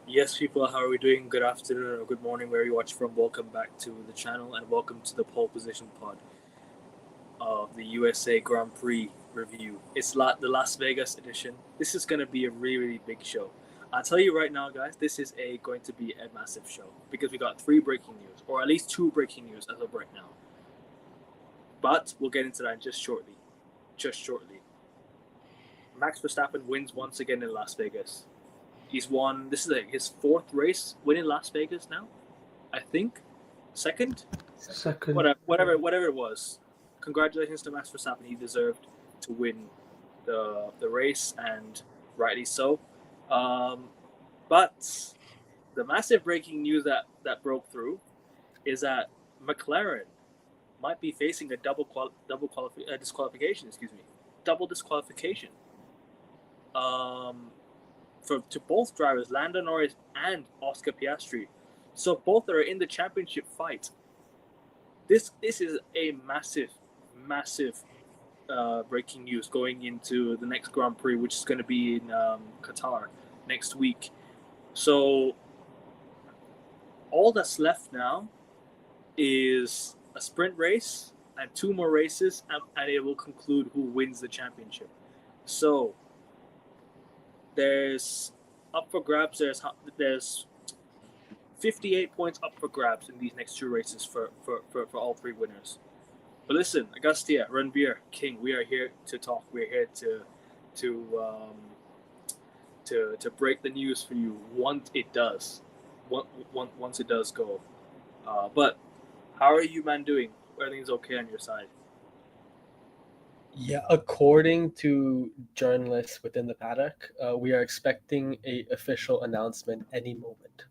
Yes, people, how are we doing? Good afternoon or good morning, where you watch from. Welcome back to the channel and welcome to the pole position pod of the USA Grand Prix review. It's the Las Vegas edition. This is going to be a really, really big show. I'll tell you right now, guys, this is going to be a massive show because we got three breaking news, or at least two breaking news as of right now. But we'll get into that just shortly. Just shortly. Max Verstappen wins once again in Las Vegas. He's won. This is his fourth race win in Las Vegas now, I think. Second. Whatever it was. Congratulations to Max Verstappen. He deserved to win the race, and rightly so. But the massive breaking news that broke through is that McLaren might be facing a disqualification. Excuse me, double disqualification. To both drivers, Lando Norris and Oscar Piastri. So both are in the championship fight. This is a massive breaking news going into the next Grand Prix, which is going to be in Qatar next week. So all that's left now is a sprint race and two more races, and it will conclude who wins the championship. So there's up for grabs. There's 58 points up for grabs in these next two races for all three winners. But listen, Agustia, Ranveer, King, we are here to talk. We're here to break the news for you once it does go. But how are you, man, doing? Everything's okay on your side? Yeah, according to journalists within the paddock, we are expecting a official announcement any moment.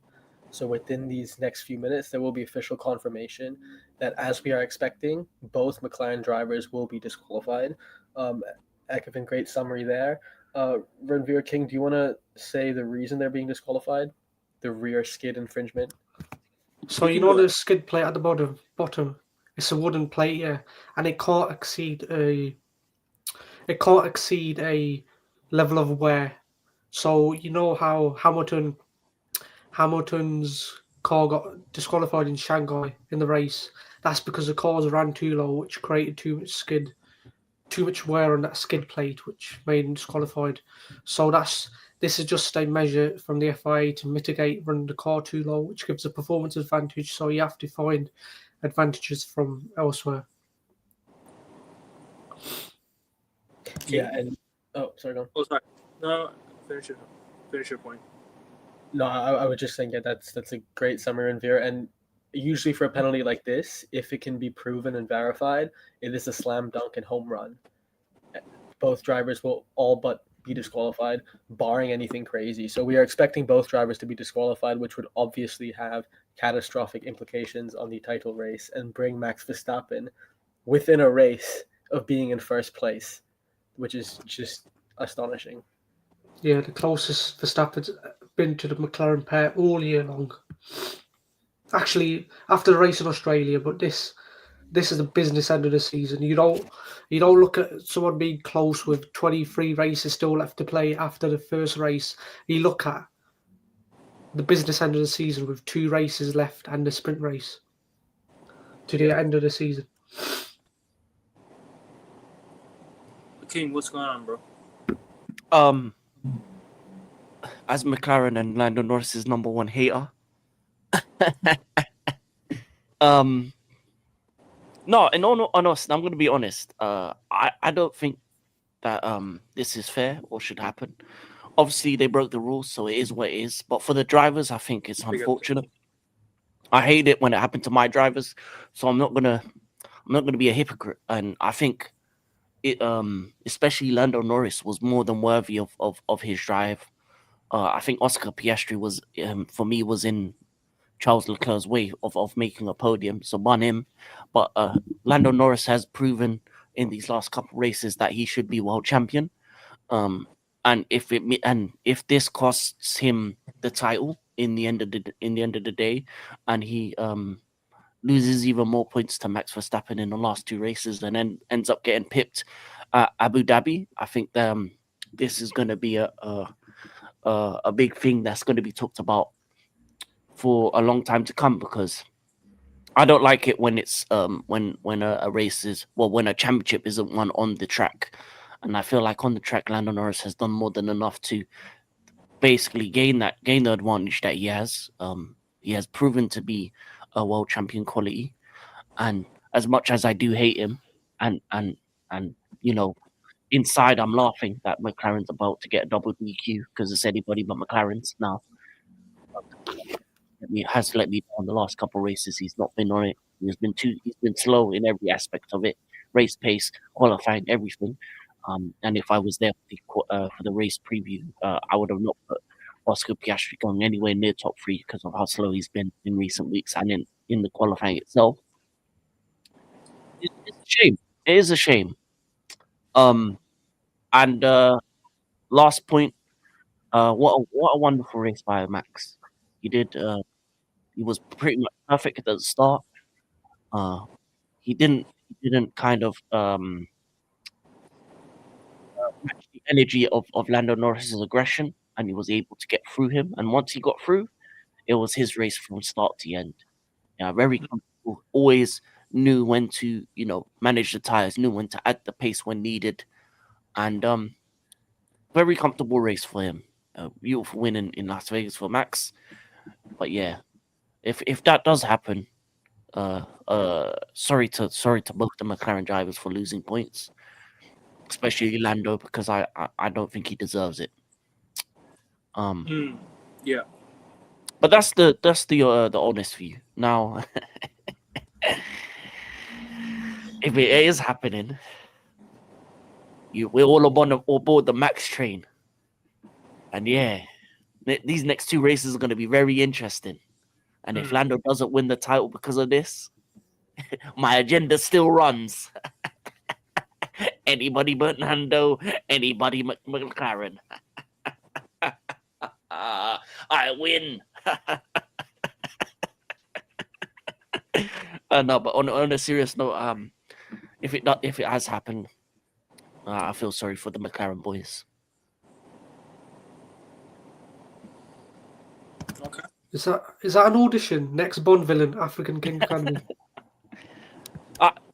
So within these next few minutes, there will be official confirmation that, as we are expecting, both McLaren drivers will be disqualified. Ekevin, great summary there. Ranveer King, do you want to say the reason they're being disqualified? The rear skid infringement? So you know the skid plate at the bottom, it's a wooden plate, yeah, and it can't exceed a level of wear. So you know how Hamilton's car got disqualified in Shanghai in the race. That's because the cars ran too low, which created too much wear on that skid plate, which made him disqualified. So this is just a measure from the FIA to mitigate running the car too low, which gives a performance advantage. So you have to find advantages from elsewhere. Yeah, and sorry, go on. Oh, sorry. No, finish your point. No, I would just think that's a great summary, Ranveer. And usually for a penalty like this, if it can be proven and verified, it is a slam dunk and home run. Both drivers will all but be disqualified, barring anything crazy. So we are expecting both drivers to be disqualified, which would obviously have catastrophic implications on the title race and bring Max Verstappen within a race of being in first place, which is just astonishing. Yeah, the closest Verstappen's been to the McLaren pair all year long. Actually, after the race in Australia, but this is the business end of the season. You don't look at someone being close with 23 races still left to play after the first race. You look at the business end of the season with 2 races left and the sprint race to the end of the season. King, what's going on, bro? As McLaren and Lando Norris's number one hater. No, in all honesty, I'm going to be honest. I don't think that this is fair or should happen. Obviously, they broke the rules, so it is what it is. But for the drivers, I think it's unfortunate. I hate it when it happened to my drivers, so I'm not gonna be a hypocrite. And I think it, especially Lando Norris, was more than worthy of his drive. I think Oscar Piastri was, for me, was in Charles Leclerc's way of making a podium, so on him. But Lando Norris has proven in these last couple races that he should be world champion. And if this costs him the title in the end of the day, and he loses even more points to Max Verstappen in the last 2 races, and then ends up getting pipped at Abu Dhabi, I think this is going to be a a big thing that's going to be talked about for a long time to come, because I don't like it when it's when a race is, well, when a championship isn't won on the track. And I feel like on the track, Lando Norris has done more than enough to basically gain the advantage that he has. He has proven to be a world champion quality, and as much as I do hate him, and you know, inside I'm laughing that McLaren's about to get a double DQ because it's anybody but McLaren's now. He has let me down the last couple of races. He's not been on it. He's been slow in every aspect of it, race pace, qualifying, everything. And if I was there for the race preview, I would have not put Oscar Piastri going anywhere near top 3 because of how slow he's been in recent weeks and in the qualifying itself. It's a shame. It is a shame. And last point, what a wonderful race by Max. He did. He was pretty much perfect at the start. He didn't kind of match the energy of Lando Norris's aggression, and he was able to get through him. And once he got through, it was his race from start to end. Yeah, very comfortable. Always knew when to, manage the tires, knew when to add the pace when needed, and very comfortable race for him. Beautiful win in Las Vegas for Max. But yeah, if that does happen, sorry to both the McLaren drivers for losing points, especially Lando, because I don't think he deserves it. Yeah. But that's the honest view. Now, if it is happening, we're all aboard the Max train, and yeah, these next 2 races are going to be very interesting. And if Lando doesn't win the title because of this, my agenda still runs. Anybody but Lando, anybody but McLaren. I win. No, but on a serious note, if it has happened, I feel sorry for the McLaren boys. Okay. Is that an audition? Next Bond villain, African King Academy.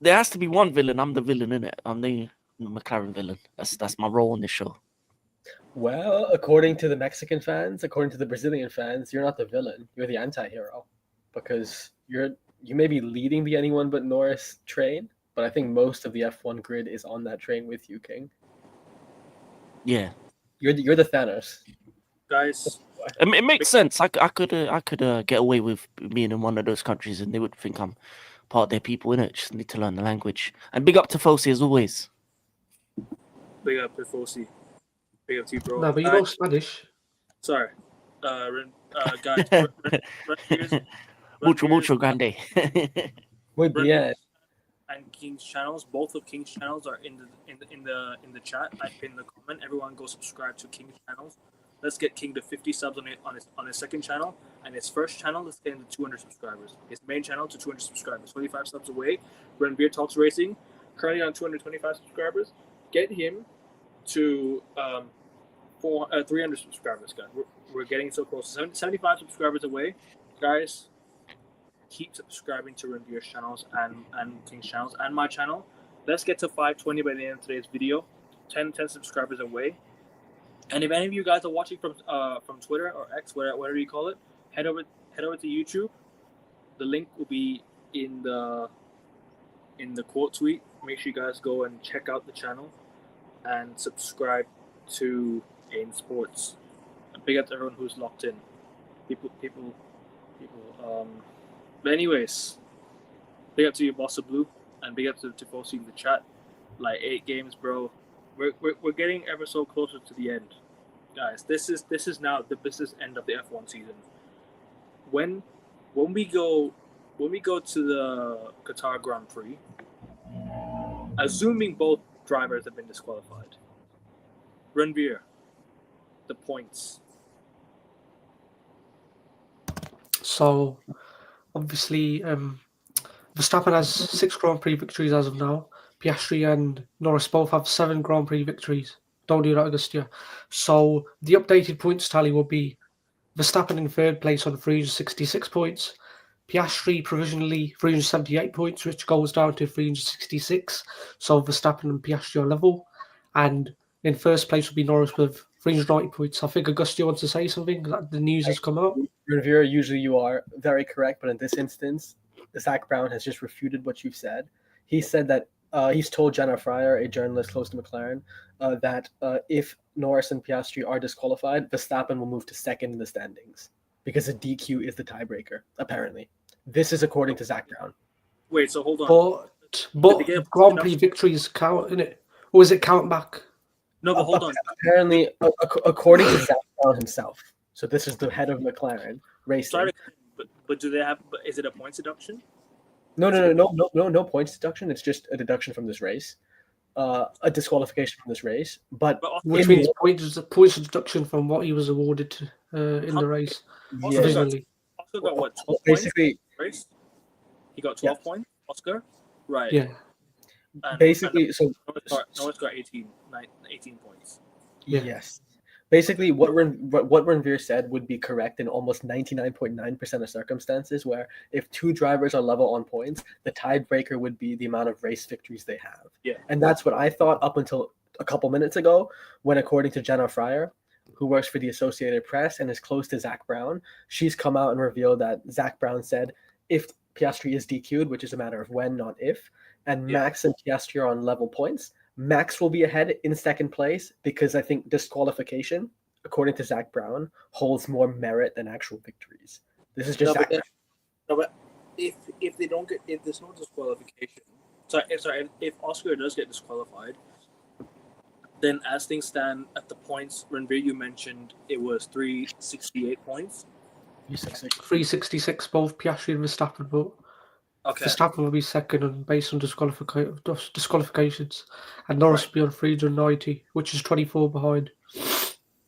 There has to be one villain. I'm the villain in it. I'm the McLaren villain. That's my role on this show. Well, according to the Mexican fans, according to the Brazilian fans, you're not the villain. You're the anti-hero, because you may be leading the anyone but Norris train, but I think most of the F1 grid is on that train with you, King. Yeah, you're the Thanos, guys. It makes sense. I could get away with being in one of those countries, and they would think I'm part of their people, innit? Just need to learn the language. And big up to Fosi as always. Big up to Fosi. Big up to you, bro. No, but you know Spanish. Sorry. Guys. Mucho grande. Muy bien. And King's channels, both of King's channels are in the chat. I pinned the comment. Everyone go subscribe to King's channels. Let's get King to 50 subs on his second channel, and his first channel, let's get him to 200 subscribers. His main channel to 200 subscribers. 25 subs away. Run Beer Talks Racing, currently on 225 subscribers. Get him to 300 subscribers, guys. We're getting so close. 75 subscribers away, guys. Keep subscribing to Run Beer's channels and King's channels and my channel. Let's get to 520 by the end of today's video. 10 subscribers away. And if any of you guys are watching from Twitter or X, whatever you call it, head over to YouTube. The link will be in the quote tweet. Make sure you guys go and check out the channel and subscribe to AIM Sports. And big up to everyone who's locked in. People. But anyways, big up to you, Bossa Blue, and big up to Fosi in the chat. Like 8 games, bro. We're getting ever so closer to the end, guys. This is now the business end of the F1 season. When we go to the Qatar Grand Prix, assuming both drivers have been disqualified, Ranveer, the points. So, obviously, Verstappen has 6 Grand Prix victories as of now. Piastri and Norris both have 7 Grand Prix victories. Don't do that, Augustia. So the updated points tally will be Verstappen in third place on 366 points. Piastri provisionally 378 points, which goes down to 366. So Verstappen and Piastri are level. And in first place will be Norris with 390 points. I think Augustia wants to say something. The news has come out. Rivera, usually you are very correct, but in this instance, Zach Brown has just refuted what you've said. He said that he's told Jenna Fryer, a journalist close to McLaren, that if Norris and Piastri are disqualified, Verstappen will move to second in the standings because a DQ is the tiebreaker, apparently. This is according to Zach Brown. Wait, so hold on. But Grand Prix victories count, innit? Or is it count back? No, but hold on. Apparently, according to Zach Brown himself. So this is the head of McLaren Racing. Sorry, but do they have? But is it a points deduction? No points deduction. It's just a deduction from this race, a disqualification from this race. But which means points deduction from what he was awarded in the race. Yeah. Oscar got what? 12 basically, points? He got 12 points. Oscar, right? Yeah. And basically, so Norris got 18 points. Yeah. Yes. Basically, what Renvier said would be correct in almost 99.9% of circumstances, where if two drivers are level on points, the tiebreaker would be the amount of race victories they have. Yeah. And that's what I thought up until a couple minutes ago, when according to Jenna Fryer, who works for the Associated Press and is close to Zach Brown, she's come out and revealed that Zach Brown said if Piastri is DQ'd, which is a matter of when, not if, and Max and Piastri are on level points, Max will be ahead in second place because I think disqualification, according to Zach Brown, holds more merit than actual victories. This is just Zach Brown. No, but if there's no disqualification, if Oscar does get disqualified, then as things stand at the points, Renvier, you mentioned it was 368 points. 366, both Piastri and Verstappen, but Verstappen will be second and based on disqualifications, and Norris will be on 390, which is 24 behind.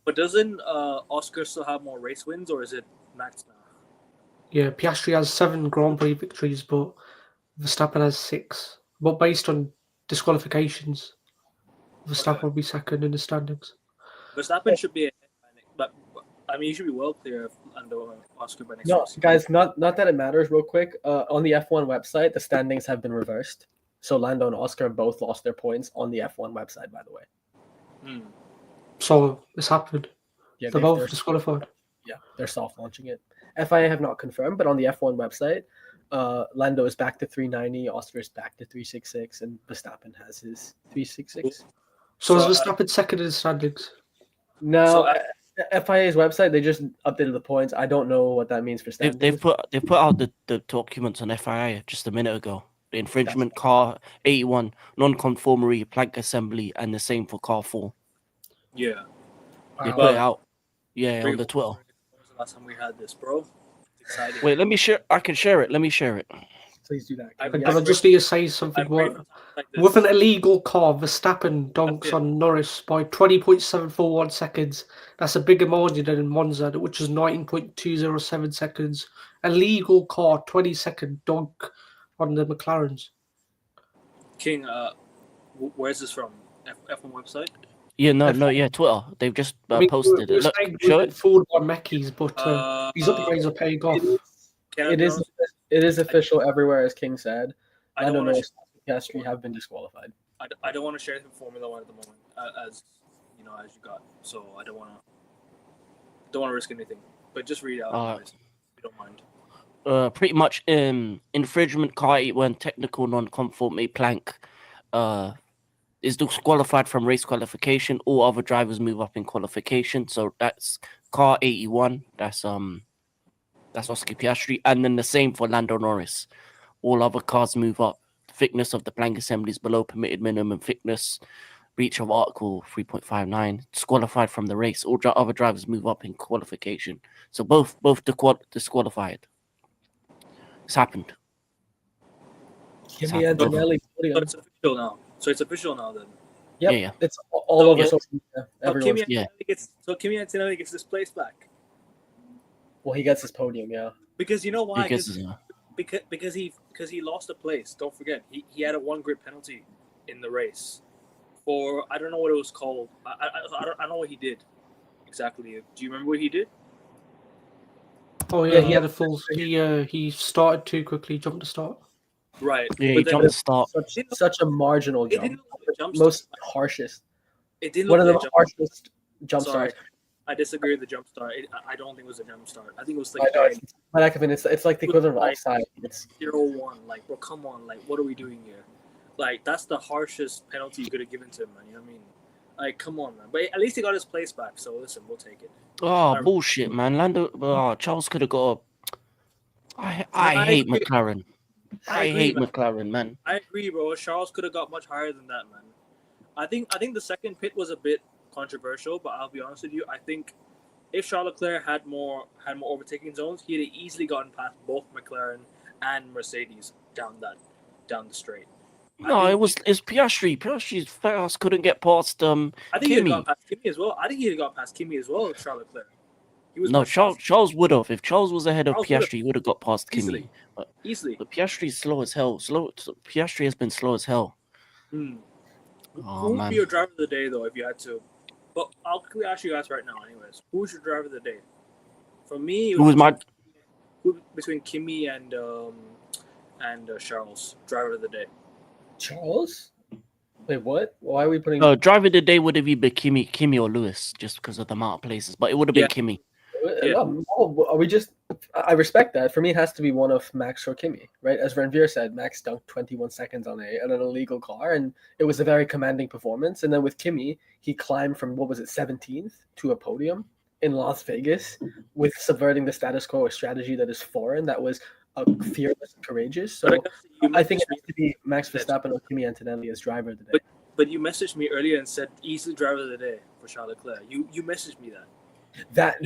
But doesn't Oscar still have more race wins, or is it Max now? Yeah, Piastri has 7 Grand Prix victories, but Verstappen has 6. But based on disqualifications, Verstappen will be second in the standings. Verstappen should be ahead, but I mean, he should be well clear of Lando and Oscar by next No, race. guys, not that it matters. Real quick, on the F1 website, the standings have been reversed. So Lando and Oscar both lost their points on the F1 website, by the way. So it's happened. Yeah, they're both disqualified. Yeah, they're soft launching it. FIA have not confirmed, but on the F1 website, Lando is back to 390, Oscar is back to 366, and Verstappen has his 366. So is Verstappen second in the standings? No, FIA's website, they just updated the points. I don't know what that means for standings. They've put out the documents on FIA just a minute ago. The infringement, car 81, non-conformity, plank assembly, and the same for car 4. Yeah. They put it out. Yeah, on the Twitter. When was the last time we had this, bro? It's exciting. Wait, let me share. I can share it. Let me share it. Please do that. I just need to say something. With an illegal car, Verstappen donks on Norris by 20.741 seconds. That's a bigger margin than in Monza, which is 19.207 seconds. A legal car, 20-second donk on the McLarens. King, where's this from? F1 website? Yeah, yeah, Twitter. They've just posted it. Look, show it. Forward by Mecky's, but these upgrades are paying off. It is official everywhere, as King said. I don't know. Piastri have been disqualified. I don't want to share anything Formula One at the moment, as you got. So I don't want to risk anything. But just read out, if you don't mind. Pretty much infringement car 81 technical non-conformity plank is disqualified from race qualification. All other drivers move up in qualification. So that's car 81. That's Oscar Piastri, and then the same for Lando Norris. All other cars move up. Thickness of the plank assembly is below permitted minimum thickness. Breach of Article 3.59. Disqualified from the race. All other drivers move up in qualification. So both disqualified. It's happened. Kimi Antonelli podium. So it's official now then. Yep. Yeah. It's all over social media. So Kimi Antonelli gets this place back. Well, he gets his podium, yeah. Because you know why? Because he lost a place. Don't forget, he had a 1 grid penalty in the race for I don't know what it was called. I don't know what he did exactly. Do you remember what he did? Oh yeah, he had a full. He started too quickly, jumped to start. Right. Yeah, But he then jumped the start. Such a marginal it jump. didn't look like a jump Most start. harshest. It didn't One look of like the a jump. harshest jump Sorry, starts. I disagree with the jump start. I don't think it was a jump start. I think it was I like know, it's like the equivalent of like offside. It's 0-1. Like, bro, come on. Like, what are we doing here? Like, that's the harshest penalty you could have given to him, man. You know what I mean? Like, come on, man. But at least he got his place back. So listen, we'll take it. Oh, bullshit, man. Charles could have got I hate agree. McLaren. I agree, hate man. McLaren, man. I agree, bro. Charles could have got much higher than that, man. I think the second pit was a bit controversial, but I'll be honest with you. I think if Charles Leclerc had more overtaking zones, he'd have easily gotten past both McLaren and Mercedes down the straight. No, it's Piastri. Piastri's fast couldn't get past I think he'd have Kimi. gone past Kimi as well. I think he'd have got past Kimi as well, Charles Leclerc. He was No, much faster. Charles would have. If Charles was ahead of Charles Piastri, would've. he would have got past Easily. Kimi. But Easily. Piastri's slow as hell. Piastri has been slow as hell. Hmm. Oh, Who would man. be your driver of the day, though, if you had to? But I'll quickly ask you guys right now, anyways. Who's your driver of the day? For me, it Who was my between Kimi and Charles, driver of the day. Charles? Wait, what? Why are we putting driver of the day would have been Kimi or Lewis, just because of the amount of places. But it would have been Kimi. Yeah. Are we just? I respect that. For me, it has to be one of Max or Kimi, right? As Renvier said, Max dunked 21 seconds on an illegal car, and it was a very commanding performance. And then with Kimi, he climbed from 17th to a podium in Las Vegas with subverting the status quo, a strategy that is foreign, that was fearless and courageous. So I think it has to be Max Verstappen or Kimi Antonelli as driver of the day. But you messaged me earlier and said easily driver of the day for Charles Leclerc. You messaged me that. That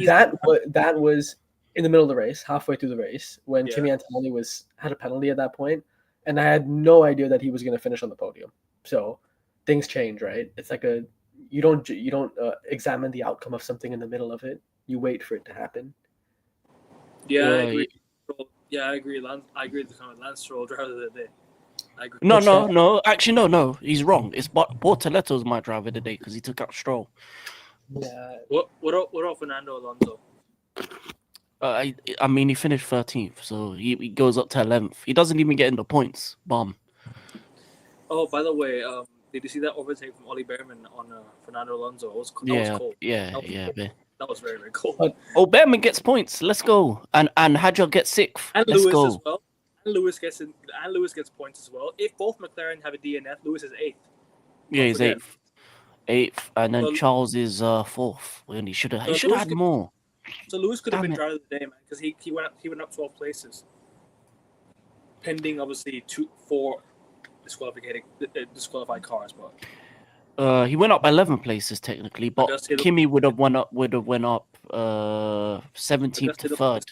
was in the middle of the race, halfway through the race, when Kimi Antonelli had a penalty at that point, and I had no idea that he was going to finish on the podium. So things change, right? It's like you don't examine the outcome of something in the middle of it. You wait for it to happen. Yeah, I agree. Yeah, I agree. I agree with the comment. Lance Stroll, driver of the day. I agree. No. Actually, no. He's wrong. It's Bortoletto's my driver today because he took out Stroll. Yeah. What about Fernando Alonso? I mean, he finished 13th, so he goes up to 11th. He doesn't even get into points. Bomb. Oh, by the way, did you see that overtake from Ollie Behrman on Fernando Alonso? That was cold. That was very, very cold. Behrman gets points. Let's go. And Hadjar gets 6th. And Let's Lewis go. as well. And Lewis gets points as well. If both McLaren have a DNF, Lewis is 8th. Yeah, he's 8th, and then Charles is 4th. When he should have had more. So Lewis could have been driver of the day, man, because he went up 12 places, pending obviously 4 disqualified cars. But he went up 11 places technically, but Kimi would have went up 17th to 3rd.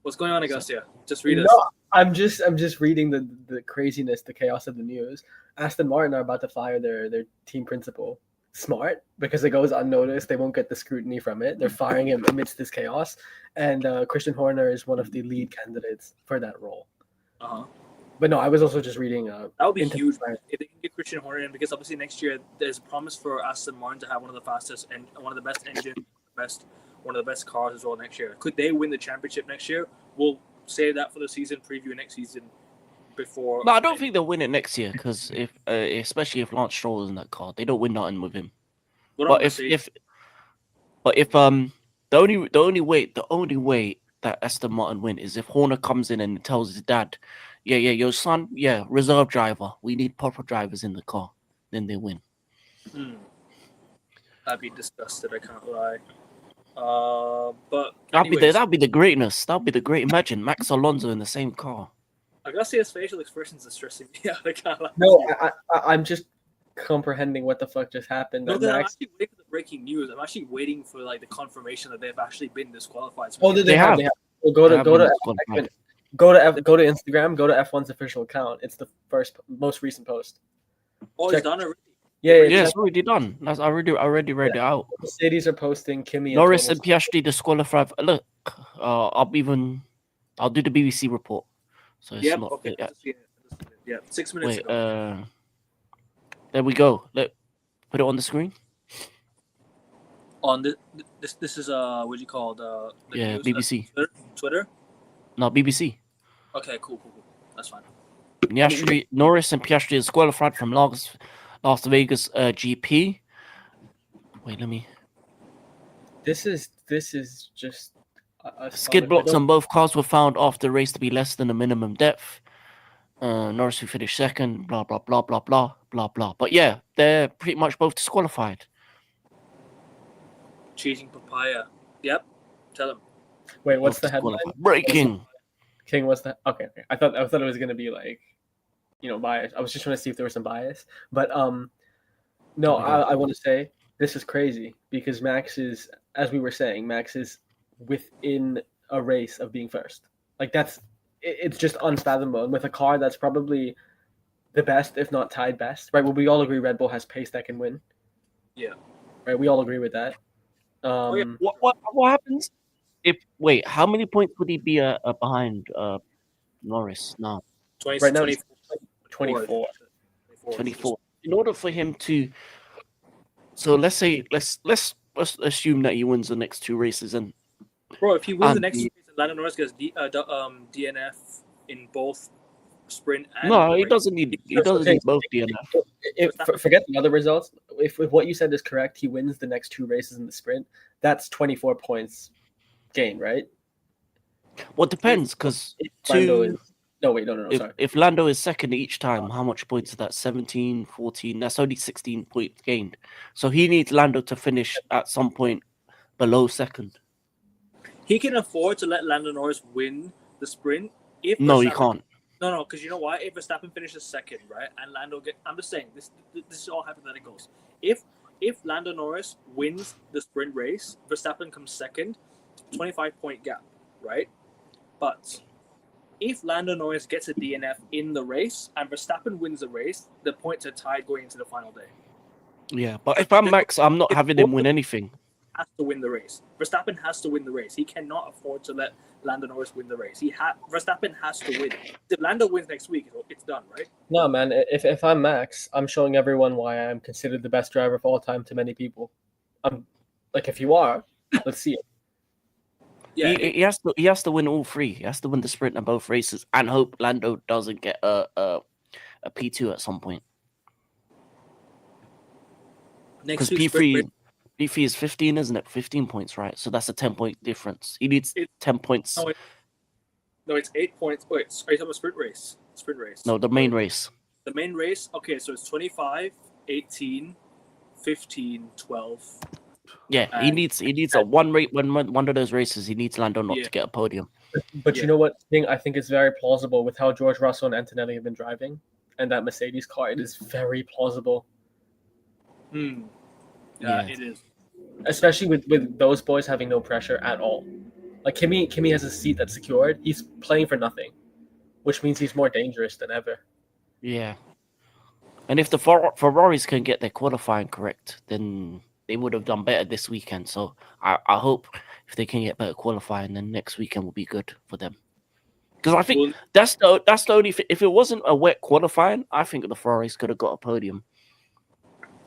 What's going on, Augustia? Just read us. No, I'm just reading the craziness, the chaos of the news. Aston Martin are about to fire their team principal. Smart, because it goes unnoticed. They won't get the scrutiny from it. They're firing him amidst this chaos. And Christian Horner is one of the lead candidates for that role. But no, I was also just reading. That would be huge, man. If they can get Christian Horner in, because obviously next year there's a promise for Aston Martin to have one of the fastest and one of the best engines, one of the best cars as well next year. Could they win the championship next year? We'll say that for the season preview next season. Before, no, I don't think they'll win it next year because especially if Lance Stroll is in that car, they don't win nothing with him. But if the only way that Aston Martin win is if Horner comes in and tells his dad, your son, reserve driver, we need proper drivers in the car, then they win. I'd be disgusted. I can't lie. But that'd be the greatness. That'd be the great. Imagine Max Alonso in the same car. I gotta see his facial expressions is stressing me out. I can't lie. No, I'm just comprehending what the fuck just happened. No, I'm actually waiting for the breaking news. I'm actually waiting for the confirmation that they've actually been disqualified. Oh, they have. Well, go to Instagram. Go to F1's official account. It's the most recent post. Oh, it's done already. Yeah, it's already done. I already read it out. Mercedes are posting Kimi. Norris and Piastri disqualified. Look, I'll do the BBC report. So it's not. Okay. Yeah, 6 minutes ago. There we go. Look, Put it on the screen. On this is what do you call the Yeah, news? BBC. Twitter. No, BBC. Okay, cool. That's fine. Norris and Piastri is qualified from Las Vegas GP. Wait, let me. This is just Skid astonishing. blocks on both cars were found after the race to be less than the minimum depth. Norris who finished second. Blah blah blah blah blah blah blah. But yeah, they're pretty much both disqualified. Cheating papaya. Yep. Tell him. Wait, what's Both the headline? disqualified. Breaking. King, what's the okay? I thought it was gonna be like, bias. I was just trying to see if there was some bias, but no, I want to say this is crazy because Max is, as we were saying, Max is within a race of being first. Like it's just unfathomable. And with a car that's probably the best, if not tied best, right? Well, we all agree Red Bull has pace that can win. Yeah. Right, we all agree with that. What happens if how many points would he be behind Norris now? 20, Right now, 24. 24. In order for him to, so let's say let's assume that he wins the next two races, and Bro, if he wins the next race, Lando Norris gets DNF in both sprint and no, he race. doesn't need both DNF. Forget the other results. If what you said is correct, he wins the next two races in the sprint. That's 24 points gained, right? Well, it depends because sorry. If Lando is second each time, how much points is that? 17, 14. That's only 16 points gained. So he needs Lando to finish at some point below second. He can afford to let Lando Norris win the sprint. No, he can't. No, because you know why? If Verstappen finishes second, right, and Lando I'm just saying this is all hypotheticals. If Lando Norris wins the sprint race, Verstappen comes second, 25-point gap, right? But if Lando Norris gets a DNF in the race and Verstappen wins the race, the points are tied going into the final day. Yeah, but if I'm Max, I'm not having him win anything. Has to win the race. Verstappen has to win the race. He cannot afford to let Lando Norris win the race. Verstappen has to win. If Lando wins next week, it's done, right? No, man. If I'm Max, I'm showing everyone why I'm considered the best driver of all time to many people. If you are, let's see it. Yeah, he has to win all three. He has to win the sprint and both races, and hope Lando doesn't get a P2 at some point. Because P3 is 15, isn't it? 15 points, right? So that's a 10-point difference. He needs 10 points. No, it's 8 points. Wait, are you talking about sprint race? Sprint race. No, the main race. The main race? Okay, so it's 25, 18, 15, 12. Yeah, he needs a one of those races. He needs Lando not to get a podium. But you know what thing I think is very plausible with how George Russell and Antonelli have been driving, and that Mercedes car, it is very plausible. Yeah, it is. Especially with those boys having no pressure at all. Like Kimi has a seat that's secured. He's playing for nothing, which means he's more dangerous than ever. Yeah, and if the Ferraris can get their qualifying correct, then they would have done better this weekend. So I hope if they can get better qualifying, then next weekend will be good for them. Because I think that's the only if it wasn't a wet qualifying, I think the Ferraris could have got a podium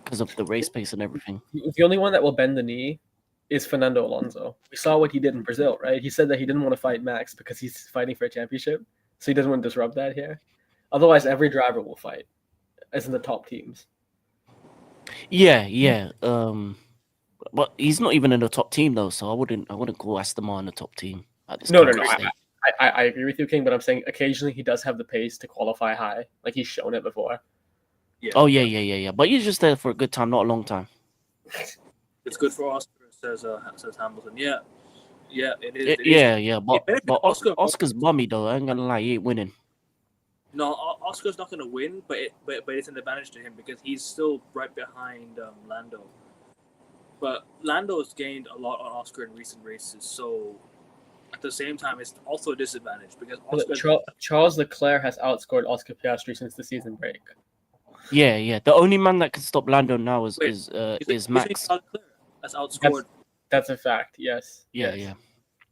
because of the race pace and everything. The only one that will bend the knee is Fernando Alonso. We saw what he did in Brazil, right? He said that he didn't want to fight Max because he's fighting for a championship, so he doesn't want to disrupt that here. Otherwise, every driver will fight, as in the top teams. Yeah. But he's not even in the top team though, so I wouldn't call Aston Martin the top team at this No. stage. I agree with you, King, but I'm saying occasionally he does have the pace to qualify high. Like he's shown it before. Yeah. Oh yeah. But he's just there for a good time, not a long time. It's good for Oscar, says Hamilton. Yeah, it is. Yeah. But Oscar's bummy though. I ain't gonna lie, he ain't winning. No, Oscar's not gonna win, but it's an advantage to him because he's still right behind Lando. But Lando's gained a lot on Oscar in recent races, so at the same time, it's also a disadvantage because Charles Leclerc has outscored Oscar Piastri since the season break. Yeah. The only man that can stop Lando now is Max. Charles Leclerc has outscored. That's a fact. Yes. Yeah.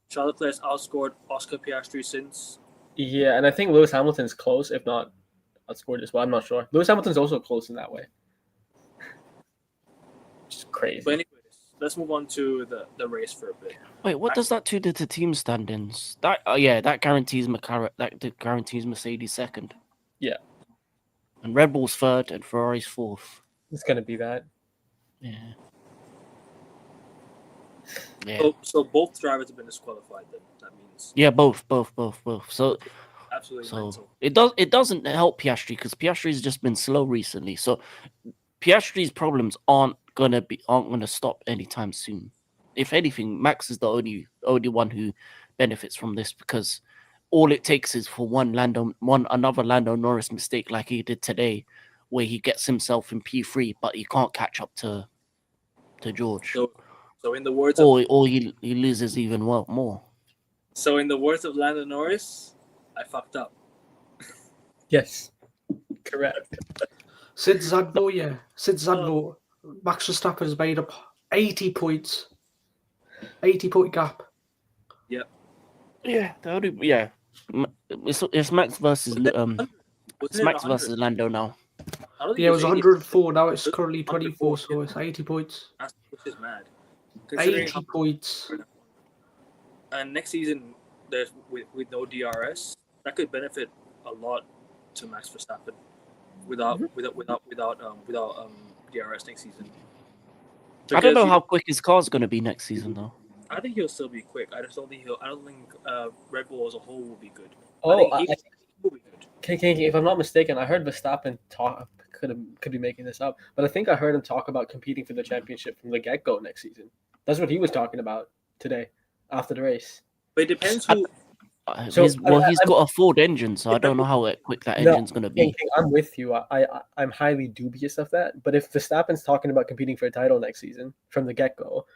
Charles Leclerc has outscored Oscar Piastri since. Yeah, and I think Lewis Hamilton's close, if not outscored as well. I'm not sure. Lewis Hamilton's also close in that way. crazy. But anyways, let's move on to the race for a bit. Wait, what does that do to the team standings? That guarantees McLaren. That guarantees Mercedes second. Yeah. And Red Bull's third and Ferrari's fourth. It's gonna be that. Yeah. Yeah. So both drivers have been disqualified. Then that means Yeah, both. So absolutely mental. it doesn't help Piastri because Piastri's just been slow recently. So Piastri's problems aren't gonna stop anytime soon. If anything, Max is the only one who benefits from this because all it takes is for another Lando Norris mistake like he did today, where he gets himself in P3, but he can't catch up to George. So in the words or he loses even more. So in the words of Lando Norris, I fucked up. Yes, correct. Since Zandvoort, Max Verstappen has made up 80 points. 80-point gap. Yep. Yeah, it's Max versus versus Lando now. Yeah, it was 104. Now it's currently 24, so it's 80 points. Which is mad. 80 points. And next season, there's with no DRS, that could benefit a lot to Max Verstappen. Without DRS next season. I don't know how quick his car's going to be next season though. I think he'll still be quick. I don't think Red Bull as a whole will be good. Oh, I think he will be good. If I'm not mistaken, I heard Verstappen talk. Could be making this up, but I think I heard him talk about competing for the championship from the get-go next season. That's what he was talking about today after the race. But it depends who. He's got a Ford engine, so I don't know how quick that engine's going to be. I'm with you. I'm highly dubious of that. But if Verstappen's talking about competing for a title next season from the get-go,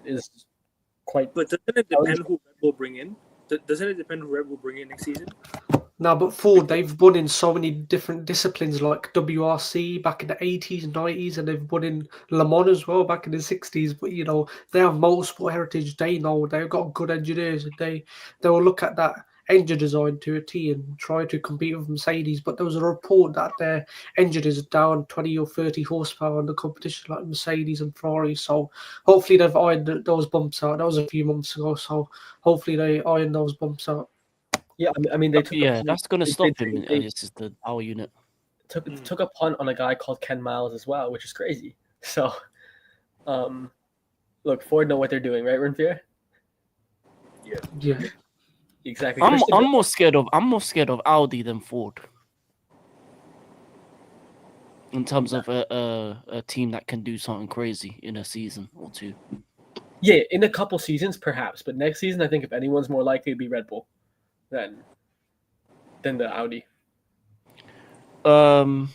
is quite. But doesn't it depend who Red Bull bring in? Doesn't it depend who Red Bull bring in next season? No, but Ford, they've won in so many different disciplines like WRC back in the 80s and 90s, and they've won in Le Mans as well back in the 60s. But, they have motorsport heritage. They know they've got good engineers, and they will look at that engine design to a T and try to compete with Mercedes. But there was a report that their engine is down 20 or 30 horsepower in the competition like Mercedes and Ferrari. So hopefully they've ironed those bumps out. That was a few months ago, so hopefully they iron those bumps out. Yeah, I mean, that's going to stop him. This is the power unit. Took a punt on a guy called Ken Miles as well, which is crazy. So, look, Ford know what they're doing, right, Renfier? Yeah, exactly. I'm more scared of Audi than Ford in terms of a team that can do something crazy in a season or two. Yeah, in a couple seasons, perhaps, but next season, I think if anyone's more likely to be Red Bull than the Audi. No,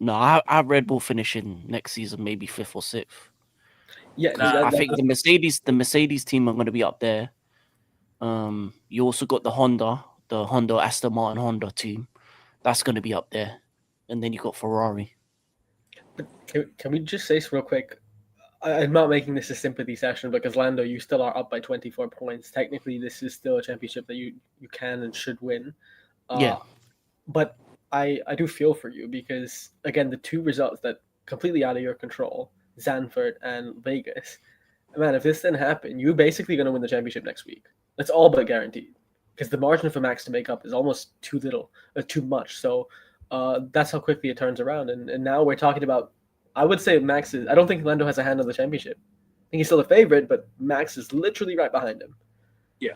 I have Red Bull finishing next season, maybe 5th or 6th. Yeah, I think the Mercedes team are going to be up there. You also got the Honda Aston Martin Honda team. That's going to be up there, and then you got Ferrari. But can we just say real quick? I'm not making this a sympathy session because Lando, you still are up by 24 points. Technically, this is still a championship that you can and should win. Yeah. But I do feel for you because, again, the two results that completely out of your control, Zandvoort and Vegas, man, if this didn't happen, you're basically going to win the championship next week. That's all but guaranteed because the margin for Max to make up is almost too much. So that's how quickly it turns around. And now we're talking about, I would say Max is. I don't think Lando has a hand on the championship. I think he's still a favorite, but Max is literally right behind him. Yeah.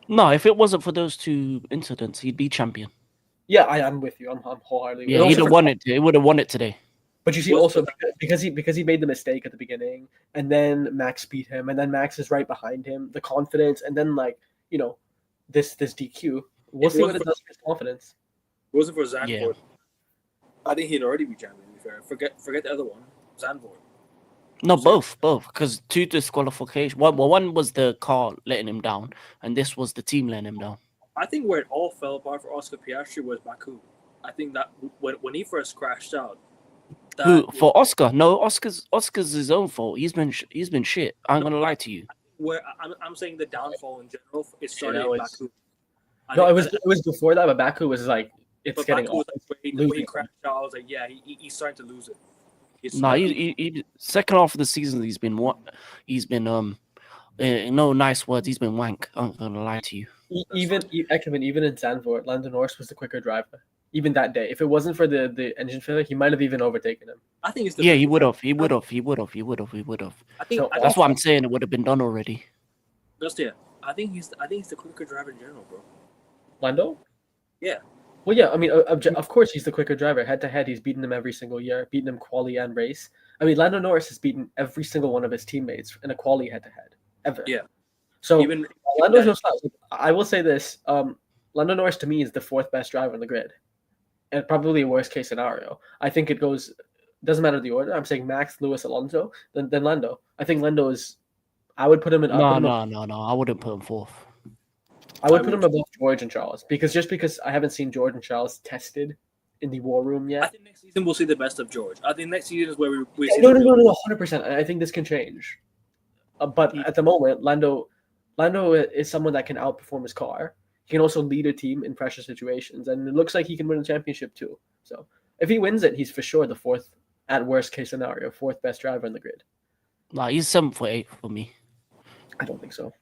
No, if it wasn't for those two incidents, he'd be champion. Yeah, I'm with you. I'm wholeheartedly. Yeah, he'd have won it. He would have won it today. But you see, also because he made the mistake at the beginning, and then Max beat him, and then Max is right behind him. The confidence, and then this DQ. We'll see what it does for his confidence. It wasn't for Zandvoort. Yeah. I think he'd already be champion. Forget the other one, Zandvoort. No, both, because 2 disqualifications. One was the car letting him down, and this was the team letting him down. I think where it all fell apart for Oscar Piastri was Baku. I think that when he first crashed out. For Oscar? No, Oscar's his own fault. He's been shit. I'm gonna lie to you. Where I'm saying the downfall in general, it started in Baku. It was before that, but Baku was like. It's getting Baku was when he crashed out. I was like, yeah, he's starting to lose it. he second half of the season he's been no nice words. He's been wank. I'm not gonna lie to you. Even in Zandvoort, Lando Norris was the quicker driver. Even that day, if it wasn't for the engine failure, he might have even overtaken him. I think it's He would have. He would have. I think That's why I'm saying it would have been done already. Just yeah. I think he's the quicker driver in general, bro. Lando? Yeah. Well, yeah. I mean, of course, he's the quicker driver. Head to head, he's beaten them every single year. Beaten them quali and race. I mean, Lando Norris has beaten every single one of his teammates in a quali head to head ever. Yeah. So Even Lando's no slouch. I will say this: Lando Norris to me is the fourth best driver on the grid, and probably a worst case scenario. I think it goes. Doesn't matter the order. I'm saying Max, Lewis, Alonso, then Lando. I think Lando is. I would put him in. No. I wouldn't put him fourth. I would put him above George and Charles because I haven't seen George and Charles tested in the war room yet. I think next season we'll see the best of George. I think next season is where we see. No, 100%. I think this can change. But at the moment, Lando is someone that can outperform his car. He can also lead a team in pressure situations, and it looks like he can win a championship too. So if he wins it, he's for sure the fourth, at worst case scenario, fourth best driver in the grid. Nah, he's 7th or 8th for me. I don't think so.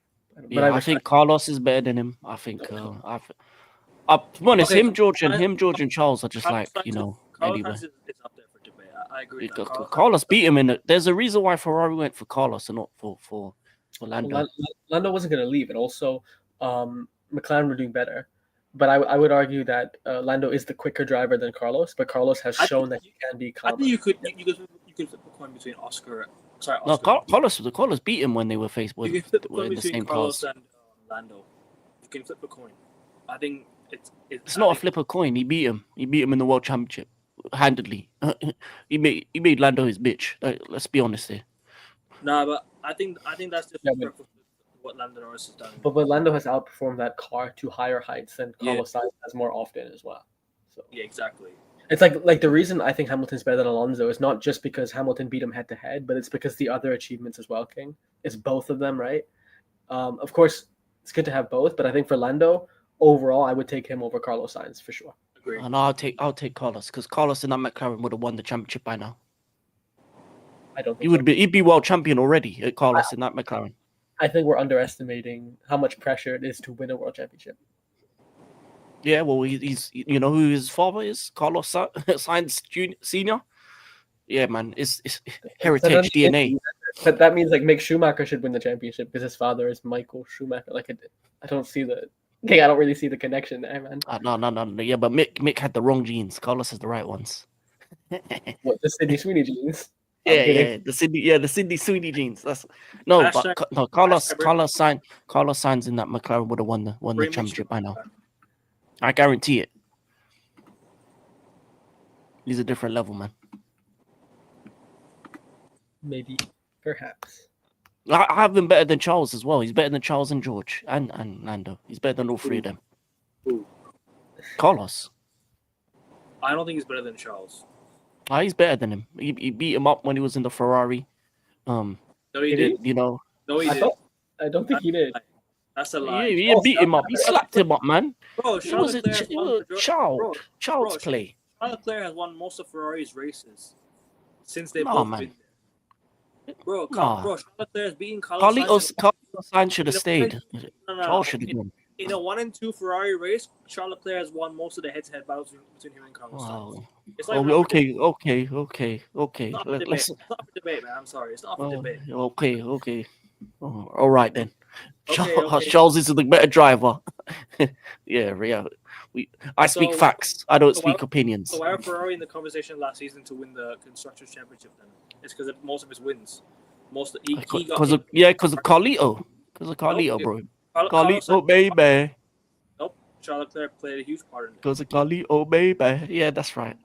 I think Carlos is better than him. I think. I'll be honest, him, George, and Charles are just Carlos anywhere. Sainz is up there for debate. I agree. With that. Carlos beat him there's a reason why Ferrari went for Carlos and not for Lando. Lando wasn't going to leave, and also McLaren were doing better. But I would argue that Lando is the quicker driver than Carlos, but Carlos has shown that he can be calmer. I think you could flip a coin between Oscar. No, Carlos beat him when they were faced with you can flip a coin in the between same Carlos cars. and Lando. You can flip a coin. I think it's not a flip a coin. He beat him. He beat him in the World Championship handedly. he made Lando his bitch. Let's be honest here. Nah, but I think that's just what Lando Norris has done. But Lando has outperformed that car to higher heights than Carlos Sainz has more often as well. So yeah, exactly. It's like the reason I think Hamilton's better than Alonso is not just because Hamilton beat him head to head, but it's because the other achievements as well, King. It's both of them, right? Of course, it's good to have both, but I think for Lando, overall, I would take him over Carlos Sainz for sure. Agree. And I'll take Carlos because Carlos in that McLaren would have won the championship by now. I don't think he'd be world champion already. Carlos in that McLaren. I think we're underestimating how much pressure it is to win a world championship. Yeah, well, he's you know who his father is, Carlos Sainz Senior. Yeah, man, it's heritage DNA. But that means like Mick Schumacher should win the championship because his father is Michael Schumacher. Like I don't really see the connection there, man. No. Yeah, but Mick had the wrong genes. Carlos has the right ones. What, the Sydney Sweeney genes? Yeah, the Sydney Sweeney genes. Carlos Sainz in that McLaren would have won the championship by now. I guarantee it. He's a different level, man. Maybe, perhaps. I have him better than Charles as well. He's better than Charles and George and Lando. He's better than all three of them. Who? Carlos. I don't think he's better than Charles. He's better than him. He beat him up when he was in the Ferrari. No, he did. You know. No, he did. I don't think he did. That's a lie. He beat him up. He slapped him up, man. Bro, It was child's play. Charles Leclerc has won most of Ferrari's races since they've No, both man. been there. Bro, Charles Leclerc has beaten Carlos Sainz should have stayed. No. Charles should have won. In a 1 and 2 Ferrari race, Charles Leclerc has won most of the head-to-head battles between him and Carlos Sainz. Wow. It's like Okay. It's not for debate, man. I'm sorry. It's not for debate. Okay. Oh, all right then. Okay. Charles is the better driver. yeah. I speak facts. I don't speak opinions. So why are Ferrari in the conversation last season to win the constructors' championship? Then it's because of most of his wins. Because of Carlito. Because of Carlito, bro. Carlito, baby. Nope. Charles Leclerc played a huge part in it. Because of Carlito, baby. Yeah, that's right.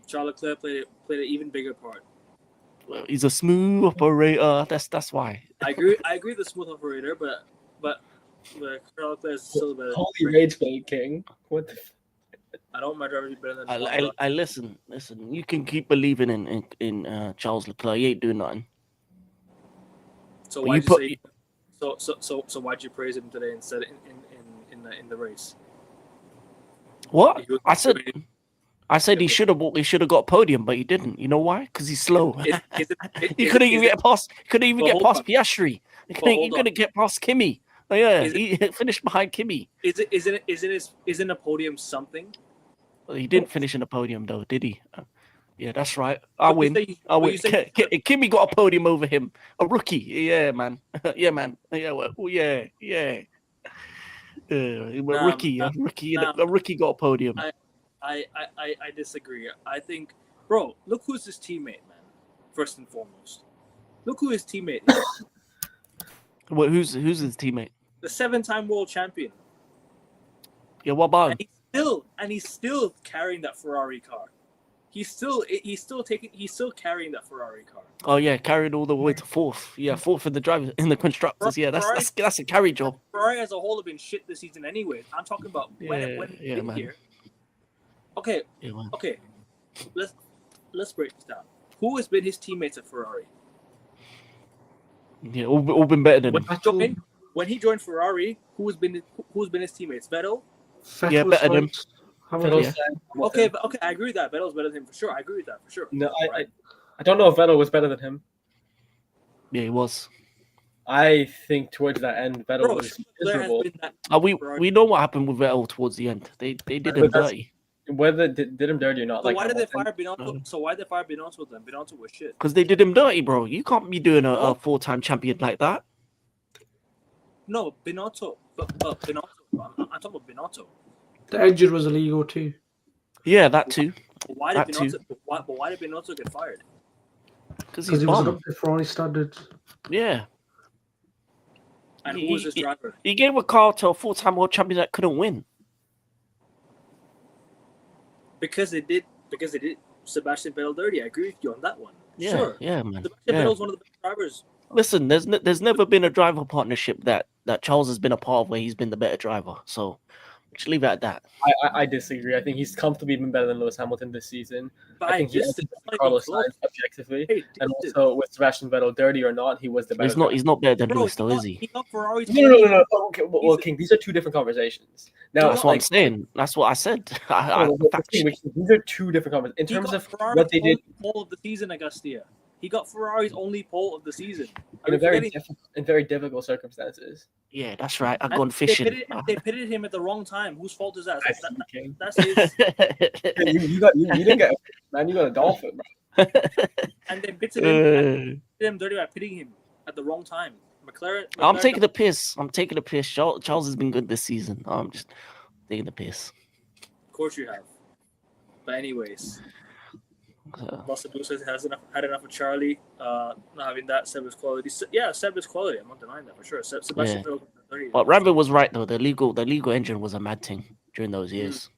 Charles Leclerc played an even bigger part. Well, he's a smooth operator. That's why. I agree. The smooth operator, but Charles Leclerc is still better. Holy rage bait, King. What the? I don't matter if he's better than. I listen. You can keep believing in Charles Leclerc. He ain't doing nothing. So why'd you say? So why'd you praise him today instead in the race? What I said? I said he should have got a podium, but he didn't. You know why? Because he's slow. He couldn't even get past. Couldn't even get past Piastri. He couldn't get past Kimi. Oh, yeah, he finished behind Kimi. Isn't a podium something? Well, he didn't finish in the podium though, did he? Yeah, that's right. I win. Kimi got a podium over him. A rookie. Yeah, man. Yeah, man. Yeah, well, yeah. A rookie got a podium. I disagree. I think, bro, look who's his teammate, man. First and foremost, look who his teammate is. Well, who's his teammate? The 7-time world champion. Yeah, what about him? And he's still carrying that Ferrari car. He's still carrying that Ferrari car. Oh yeah, carried all the way to fourth. Yeah, fourth in the drivers in the constructors. Yeah, that's a carry job. Ferrari as a whole have been shit this season anyway. I'm talking about when here. Okay, yeah, okay. Let's break this down. Who has been his teammates at Ferrari? Yeah, all been better than him. When he joined Ferrari, who's been his teammates? Vettel? Yeah, better than him. Okay, I agree with that. Vettel's better than him for sure. I agree with that for sure. No, I don't know if Vettel was better than him. Yeah, he was. I think towards that end, Vettel was miserable. We know what happened with Vettel towards the end. They did him dirty. Whether did him dirty or not. So why did they fire Binotto? So why did they fire Binotto then? Binotto was shit. Because they did him dirty, bro. You can't be doing a 4-time champion like that. No, Binotto. But Binotto. I'm talking about Binotto. The engine was illegal too. Yeah, that too. Why did Binotto get fired? Because he wasn't up to Ferrari standards. Yeah. And who was his driver? He gave a car to a 4-time world champion that couldn't win. Because they did Sebastian Vettel dirty. I agree with you on that one. Yeah, sure. Yeah, man. Sebastian Vettel's one of the best drivers. Listen, there's never been a driver partnership that Charles has been a part of where he's been the better driver. So just leave it at that. I disagree. I think he's comfortably been better than Lewis Hamilton this season. But I think he Carlos Sainz objectively, and also with Sebastian Vettel, dirty or not, he was the better. He's not better than Lewis, though, is he? He got Ferrari's. No. Okay, well, King, these are two different conversations. Now, that's what I'm saying. That's what I said. These are two different conversations in terms of what they did. Pole of the season, Agustia. He got Ferrari's only pole of the season in very difficult circumstances. Yeah, that's right. I've gone fishing. They pitted him at the wrong time. Whose fault is that? That's his. You didn't get man. You got a dolphin, bro. And they pitted him dirty by pitting him at the wrong time. McLaren I'm taking the piss. Charles has been good this season. I'm just taking the piss. Of course you have. But anyways. Buster Blue had enough of Charlie. Not having that, Seb is quality. Yeah, Seb is quality. I'm not denying that for sure. Sebastian Vettel. But Rambo was right though. The legal engine was a mad thing during those years.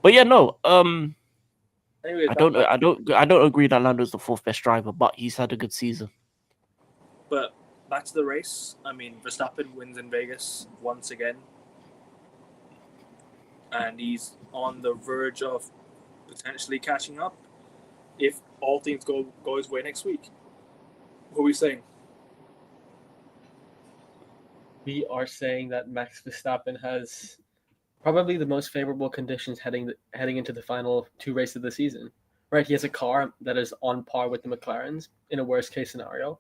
But yeah, no. Anyways, I don't agree that Lando's the 4th best driver, but he's had a good season. But back to the race. I mean, Verstappen wins in Vegas once again, and he's on the verge of potentially catching up if all things go his way next week. What are we saying? We are saying that Max Verstappen has probably the most favorable conditions heading into the final 2 races of the season. Right, he has a car that is on par with the McLarens in a worst case scenario.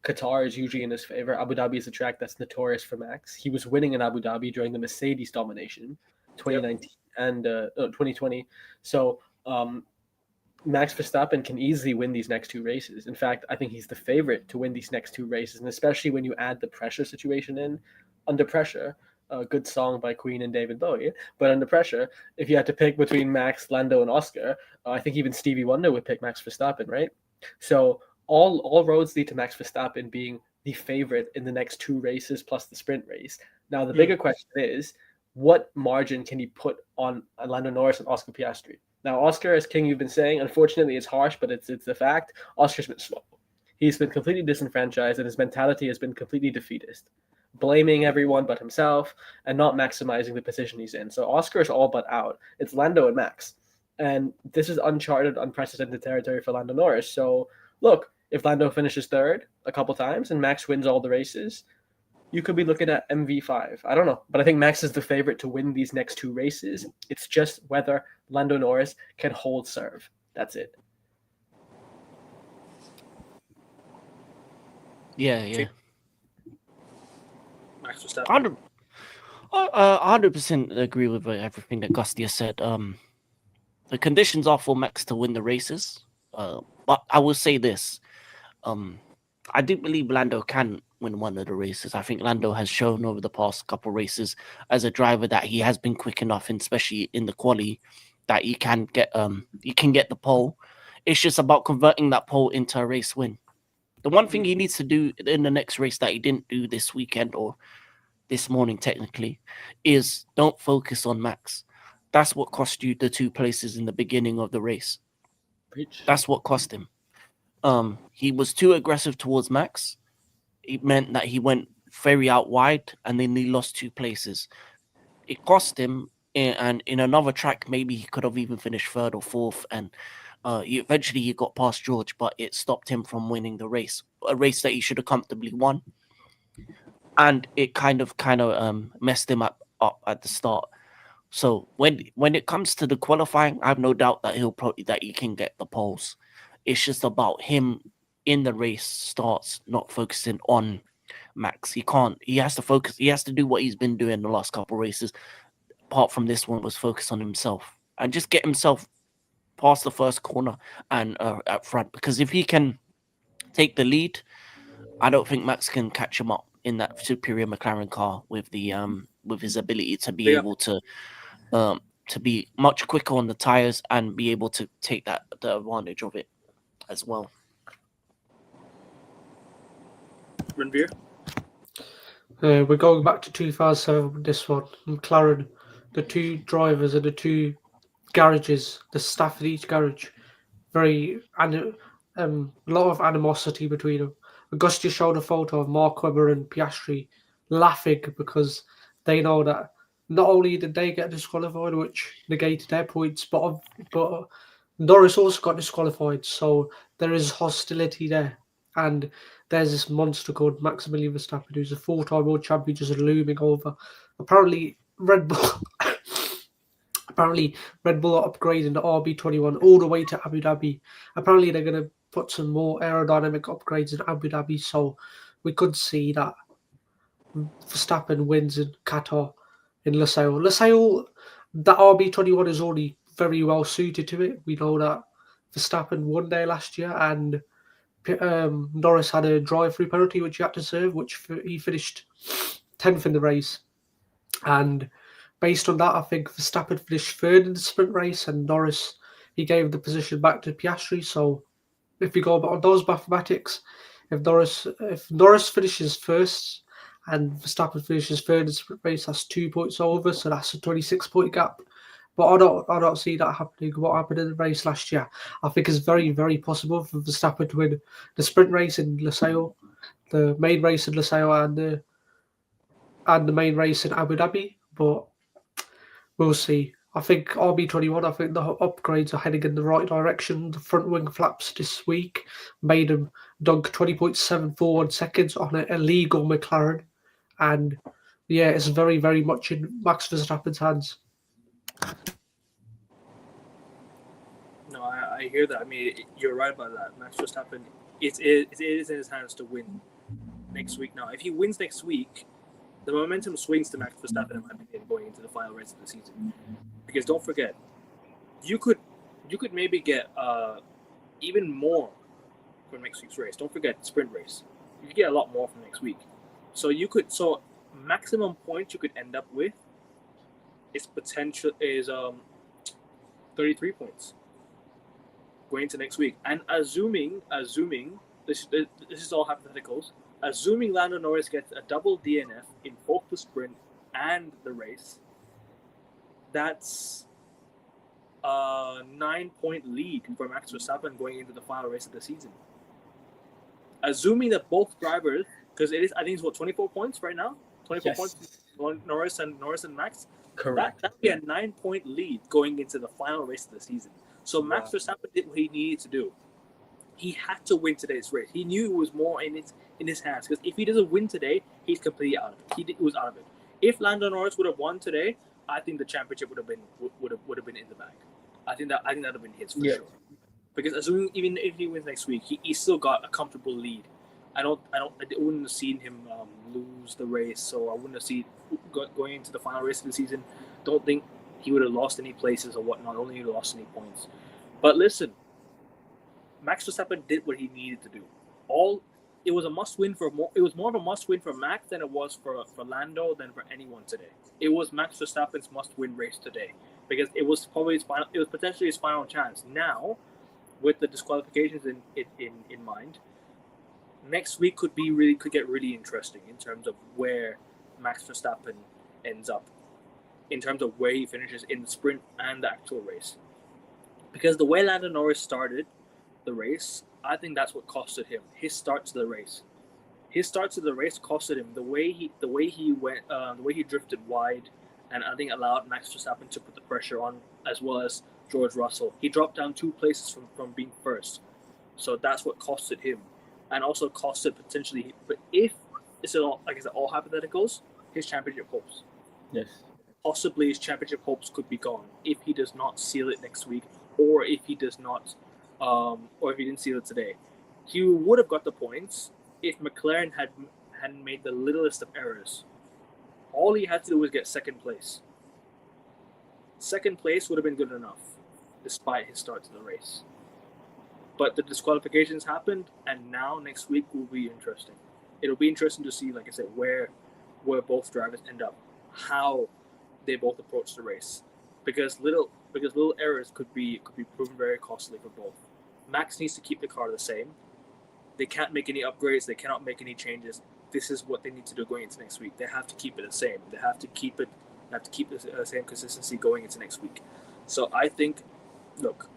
Qatar is usually in his favor. Abu Dhabi is a track that's notorious for Max. He was winning in Abu Dhabi during the Mercedes domination, 2019 and 2020. So Max Verstappen can easily win these next 2 races. In fact, I think he's the favorite to win these next 2 races, and especially when you add the pressure situation in. Under pressure, a good song by Queen and David Bowie, but under pressure, if you had to pick between Max, Lando, and Oscar, I think even Stevie Wonder would pick Max Verstappen, right? So all roads lead to Max Verstappen being the favorite in the next 2 races plus the sprint race. Now, the bigger question is, what margin can he put on Lando Norris and Oscar Piastri? Now, Oscar, as King, you've been saying, unfortunately, it's harsh, but it's the fact. Oscar's been slow. He's been completely disenfranchised, and his mentality has been completely defeatist, blaming everyone but himself and not maximizing the position he's in. So Oscar is all but out. It's Lando and Max. And this is uncharted, unprecedented territory for Lando Norris. So, look, if Lando finishes 3rd a couple times and Max wins all the races, you could be looking at MV5. I don't know, but I think Max is the favorite to win these next 2 races. It's just whether Lando Norris can hold serve. That's it. Yeah. Max Verstappen. 100% agree with everything that Gustia said. The conditions are for Max to win the races. But I will say this. I do believe Lando can win one of the races. I think Lando has shown over the past couple races as a driver that he has been quick enough, and especially in the quali, that he can get the pole. It's just about converting that pole into a race win. The one thing he needs to do in the next race that he didn't do this weekend or this morning technically is don't focus on Max. That's what cost you the 2 places in the beginning of the race. Preach. That's what cost him. He was too aggressive towards Max. It meant that he went very out wide and then he lost 2 places. It cost him, and in another track, maybe he could have even finished 3rd or 4th. And eventually he got past George, but it stopped him from winning the race, a race that he should have comfortably won. And it kind of messed him up at the start. So when it comes to the qualifying, I have no doubt that he can get the poles. It's just about him in the race starts not focusing on Max. He can't. He has to focus. He has to do what he's been doing the last couple of races. Apart from this one, was focus on himself and just get himself past the first corner and up front. Because if he can take the lead, I don't think Max can catch him up in that superior McLaren car with the with his ability to be able to be much quicker on the tires and be able to take the advantage of it as well. Ranveer? We're going back to 2007 with this one. McLaren, the 2 drivers and the 2 garages, the staff at each garage, a lot of animosity between them. Augusta showed a photo of Mark Webber and Piastri laughing because they know that not only did they get disqualified, which negated their points, but Norris also got disqualified. So there is hostility there. And there's this monster called Maximilian Verstappen, who's a 4-time world champion, just looming over. Apparently, Red Bull are upgrading the RB21 all the way to Abu Dhabi. Apparently, they're going to put some more aerodynamic upgrades in Abu Dhabi, so we could see that Verstappen wins in Qatar in Losail. Losail, that RB21 is already very well suited to it. We know that Verstappen won there last year, and Norris had a drive-through penalty which he had to serve, which he finished 10th in the race. And based on that, I think Verstappen finished 3rd in the sprint race, and Norris, he gave the position back to Piastri. So if you go on those mathematics, if Norris finishes 1st and Verstappen finishes 3rd in the sprint race, that's 2 points over, so that's a 26-point gap. But I don't see that happening. What happened in the race last year, I think it's very, very possible for Verstappen to win the sprint race in Losail, the main race in Losail, and the main race in Abu Dhabi. But we'll see. I think RB21, I think the upgrades are heading in the right direction. The front wing flaps this week made him dunk 20.741 seconds on an illegal McLaren. And yeah, it's very, very much in Max Verstappen's hands. No, I hear that. I mean, you're right about that. Max Verstappen, it is in his hands to win next week. Now, if he wins next week, the momentum swings to Max Verstappen, in my opinion, going into the final race of the season. Because don't forget, you could maybe get even more from next week's race. Don't forget the sprint race. You could get a lot more from next week. So maximum points you could end up with is 33 points going into next week. And assuming this is all hypotheticals. Assuming Lando Norris gets a double DNF in both the sprint and the race, that's a 9-point lead for Max Verstappen going into the final race of the season. Assuming that both drivers, because I think it's 24 points right now, 24 points, Norris and Max. Correct. That'd be a 9-point lead going into the final race of the season. So Max Verstappen did what he needed to do. He had to win today's race. He knew it was more in his hands, because if he doesn't win today, He's completely out of it. He was out of it. If Lando Norris would have won today, I think the championship would have been in the bag. I think that would have been his for sure. Because assuming even if he wins next week, he still got a comfortable lead. I wouldn't have seen him lose the race, so I wouldn't have seen going into the final race of the season. Don't think he would have lost any places or whatnot. Only he would have lost any points. But listen, Max Verstappen did what he needed to do. It was a must-win it was more of a must-win for Max than it was for Lando than for anyone today. It was Max Verstappen's must-win race today because it was probably potentially his final chance. Now, with the disqualifications in mind, next week could get really interesting in terms of where Max Verstappen ends up, in terms of where he finishes in the sprint and the actual race. Because the way Lando Norris started the race, I think that's what costed him his start to the race. His start to the race costed him the way he went, the way he drifted wide, and I think allowed Max Verstappen to put the pressure on, as well as George Russell. He dropped down 2 places from being first, so that's what costed him, and also costed potentially. But if it's all hypotheticals, his championship hopes. Yes. Possibly his championship hopes could be gone if he does not seal it next week, or if he does not. Or if he didn't seal it today, he would have got the points if McLaren hadn't made the littlest of errors. All he had to do was get second place. Second place would have been good enough, despite his start to the race. But the disqualifications happened, and now next week will be interesting. It'll be interesting to see, like I said, where both drivers end up, how they both approach the race, because little errors could be proven very costly for both. Max needs to keep the car the same. They can't make any upgrades. They cannot make any changes. This is what they need to do going into next week. They have to keep it the same. They have to keep the same consistency going into next week. So I think, look,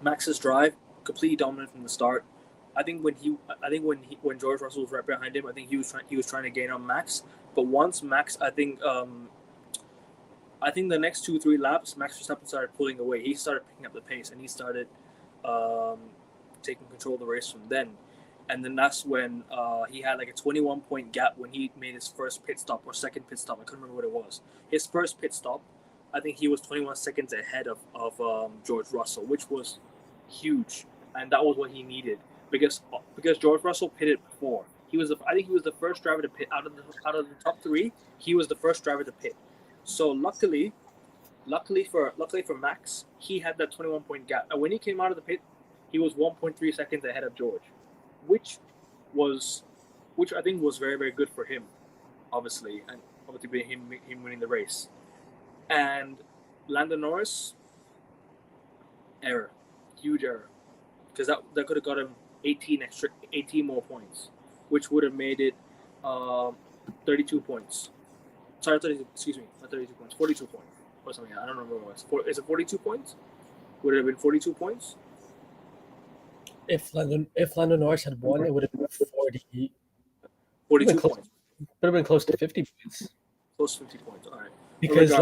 Max's drive completely dominant from the start. I think when George Russell was right behind him, I think he was trying to gain on Max. But once Max, I think the next 2-3 laps, Max Verstappen started pulling away. He started picking up the pace, and he started taking control of the race from then. And then that's when he had like a 21-point gap when he made his first pit stop or second pit stop. I couldn't remember what it was. His first pit stop, I think he was 21 seconds ahead of George Russell, which was huge, and that was what he needed because George Russell pitted before. I think he was the first driver to pit out of the top 3. He was the first driver to pit. So luckily for Max, he had that 21-point gap. And when he came out of the pit, he was 1.3 seconds ahead of George, which I think was very, very good for him, obviously, and obviously him winning the race. And Lando Norris, huge error, because that could have got him 18 more points, which would have made it 32 points. Sorry, 32, excuse me, not 32 points, 42 points or something. I don't remember what it was. Is it 42 points? Would it have been 42 points? If Lando Norris had won, it would have been 42 points. Would have been close to 50 points. Close to 50 points. All right. Because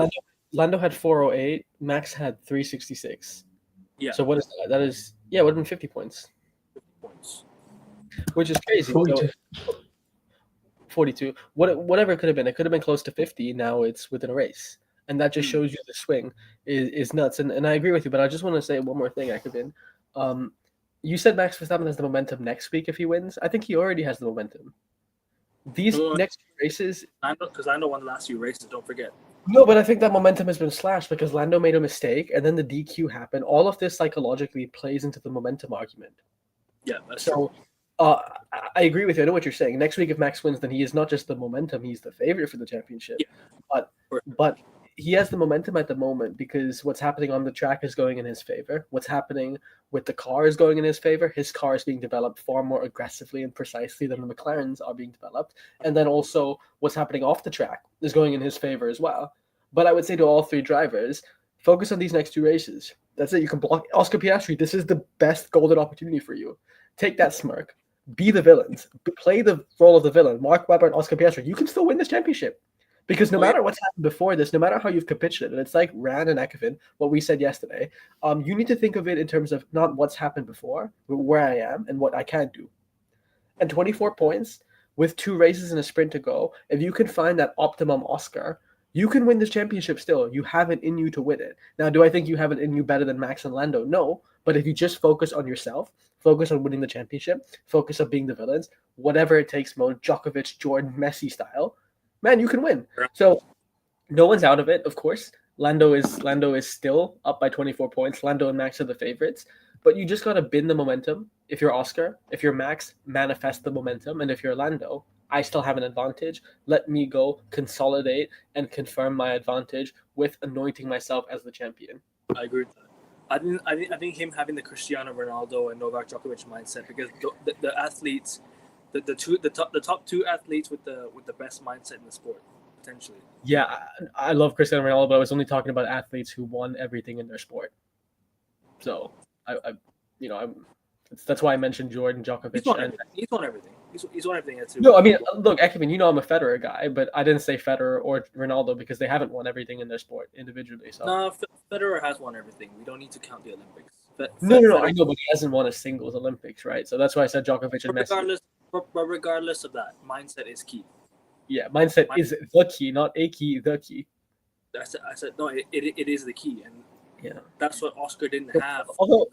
Lando had 408, Max had 366. Yeah. So what is that? That is it would have been 50 points. 50 points. Which is crazy. 42. Whatever it could have been. It could have been close to 50. Now it's within a race. And that just shows you the swing is nuts. And I agree with you, but I just want to say one more thing, Akavin. You said Max Verstappen has the momentum next week if he wins. I think he already has the momentum. These next races... Because Lando won the last few races, don't forget. No, but I think that momentum has been slashed because Lando made a mistake, and then the DQ happened. All of this psychologically plays into the momentum argument. Yeah, that's true. I agree with you. I know what you're saying. Next week, if Max wins, then he is not just the momentum; he's the favorite for the championship. Yeah. But he has the momentum at the moment because what's happening on the track is going in his favor. What's happening with the car is going in his favor. His car is being developed far more aggressively and precisely than the McLarens are being developed. And then also what's happening off the track is going in his favor as well. But I would say to all 3 drivers, focus on these next 2 races. That's it. You can block Oscar Piastri. This is the best golden opportunity for you. Take that smirk. Be the villains. Play the role of the villain. Mark Webber and Oscar Piastri. You can still win this championship. Because no matter what's happened before this, no matter how you've capitulated, it's like Ran and Ekevin, what we said yesterday, you need to think of it in terms of not what's happened before, but where I am and what I can do. And 24 points with 2 races and a sprint to go, if you can find that optimum Oscar, you can win this championship still. You have it in you to win it. Now, do I think you have it in you better than Max and Lando? No. But if you just focus on yourself, focus on winning the championship, focus on being the villains, whatever it takes, Djokovic, Jordan, Messi style, man, you can win. So no one's out of it, of course. Lando is still up by 24 points. Lando and Max are the favorites. But you just got to bend the momentum. If you're Oscar, if you're Max, manifest the momentum. And if you're Lando, I still have an advantage. Let me go consolidate and confirm my advantage with anointing myself as the champion. I agree with that. I think him having the Cristiano Ronaldo and Novak Djokovic mindset, because the athletes, the top 2 athletes with the best mindset in the sport, potentially. Yeah, I love Cristiano Ronaldo, but I was only talking about athletes who won everything in their sport. So that's why I mentioned Jordan, Djokovic. He's won everything. He's won everything. No, I mean, look, Ekman, I'm a Federer guy, but I didn't say Federer or Ronaldo because they haven't won everything in their sport individually. So no, Federer has won everything. We don't need to count the Olympics. No, I know, but he hasn't won a singles Olympics, right? So that's why I said Djokovic and Messi. But regardless of that, mindset is key. Yeah, mindset is the key, not a key, the key. I said no, it is the key, and yeah, that's what Oscar didn't have. Although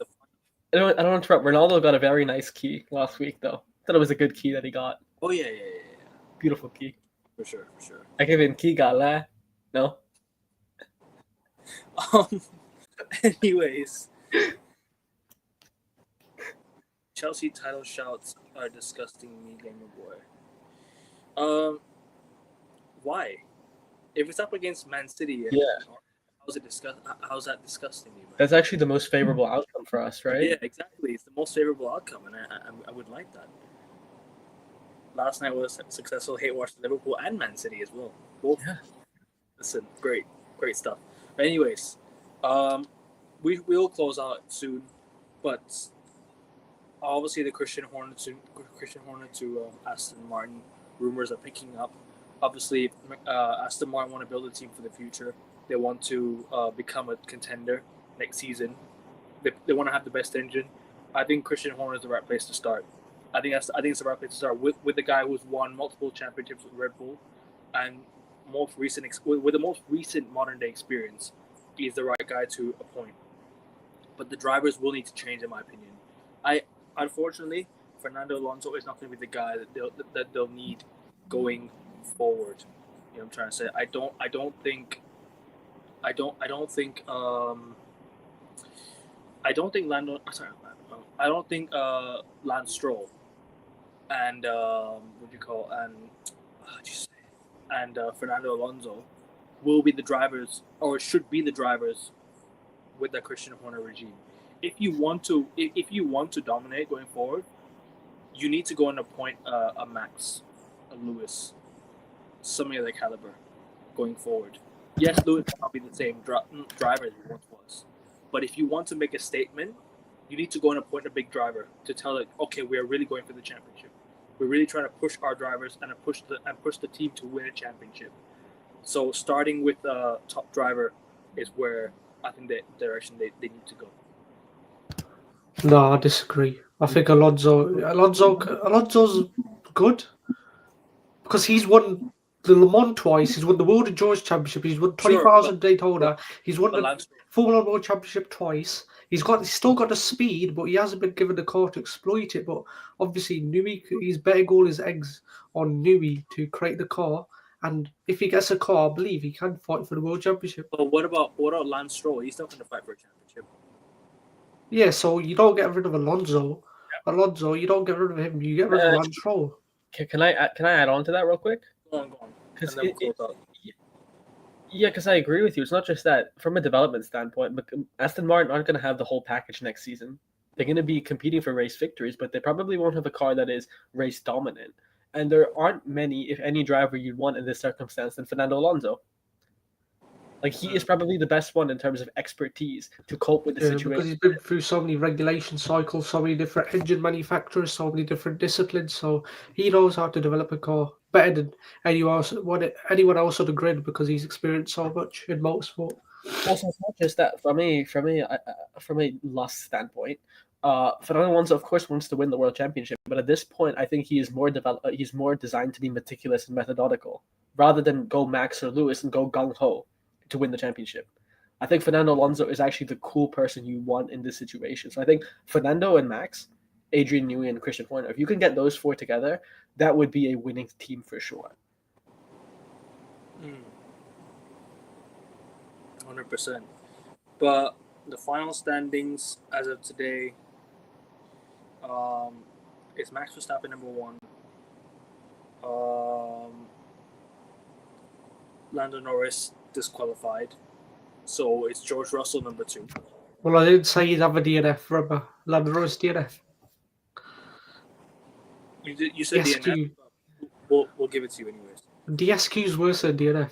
I don't interrupt. Ronaldo got a very nice key last week, though. I thought it was a good key that he got. Oh yeah. Beautiful key. For sure. I give him key gala. No. Anyways, Chelsea title shouts are disgusting me, gamer boy. Why? If it's up against Man City, how's that disgusting you, man? That's actually the most favorable outcome for us, right? Yeah, exactly. It's the most favorable outcome, and I would like that. Last night was successful. Hate watched Liverpool and Man City as well. Both. Yeah. Listen, great stuff. But anyways, we'll close out soon, but obviously the Christian Horner to Aston Martin rumors are picking up. Obviously, Aston Martin want to build a team for the future. They want to become a contender next season. They want to have the best engine. I think Christian Horner is the right place to start. I think it's the right place to start with the guy who's won multiple championships with Red Bull, and with the most recent modern day experience. He's the right guy to appoint. But the drivers will need to change, in my opinion. Unfortunately, Fernando Alonso is not going to be the guy that they'll need going forward. You know what I'm trying to say? I don't think Lance Stroll and Fernando Alonso will be the drivers, or should be the drivers, with the Christian Horner regime. If you want to dominate going forward, you need to go and appoint a Max, a Lewis, somebody of the caliber going forward. Yes, Lewis will not be the same driver as he once was, but if you want to make a statement, you need to go and appoint a big driver to tell it, okay, we are really going for the championship. We're really trying to push our drivers and push the team to win a championship. So starting with the top driver is where I think the direction they need to go. No, I disagree. I think Alonso's good because he's won the Le Mans twice. He's won the World Endurance Championship. He's won 20,000 Daytona. He's won the Formula One World Championship twice. He's still got the speed, but he hasn't been given the car to exploit it. But obviously, he's betting all his eggs on Newey to create the car. And if he gets a car, I believe he can fight for the World Championship. But what about Lance Stroll? He's not going to fight for a championship. Yeah, so you don't get rid of Alonso. Yeah. Alonso, you don't get rid of him. You get rid of Lance Stroll. Can I add on to that real quick? Go on. Because I agree with you. It's not just that. From a development standpoint, Aston Martin aren't going to have the whole package next season. They're going to be competing for race victories, but they probably won't have a car that is race dominant. And there aren't many, if any, driver you'd want in this circumstance than Fernando Alonso. Like, he is probably the best one in terms of expertise to cope with the situation. Because he's been through so many regulation cycles, so many different engine manufacturers, so many different disciplines. So he knows how to develop a car better than anyone else on the grid because he's experienced so much in motorsport. Also, it's not just that. From a lust standpoint, Fernando Alonso, of course, wants to win the world championship, but at this point, I think he is more he's more designed to be meticulous and methodical, rather than go Max or Lewis and go gung ho to win the championship. I think Fernando Alonso is actually the cool person you want in this situation. So I think Fernando and Max, Adrian Newey and Christian Horner, if you can get those four together, that would be a winning team for sure. 100%. But the final standings as of today is Max Verstappen number 1. Lando Norris disqualified. So it's George Russell number 2. Well, I didn't say he'd have a DNF, remember? Lando Norris DNF. You said DNF. We'll give it to you anyways. DSQ's worse than DNF.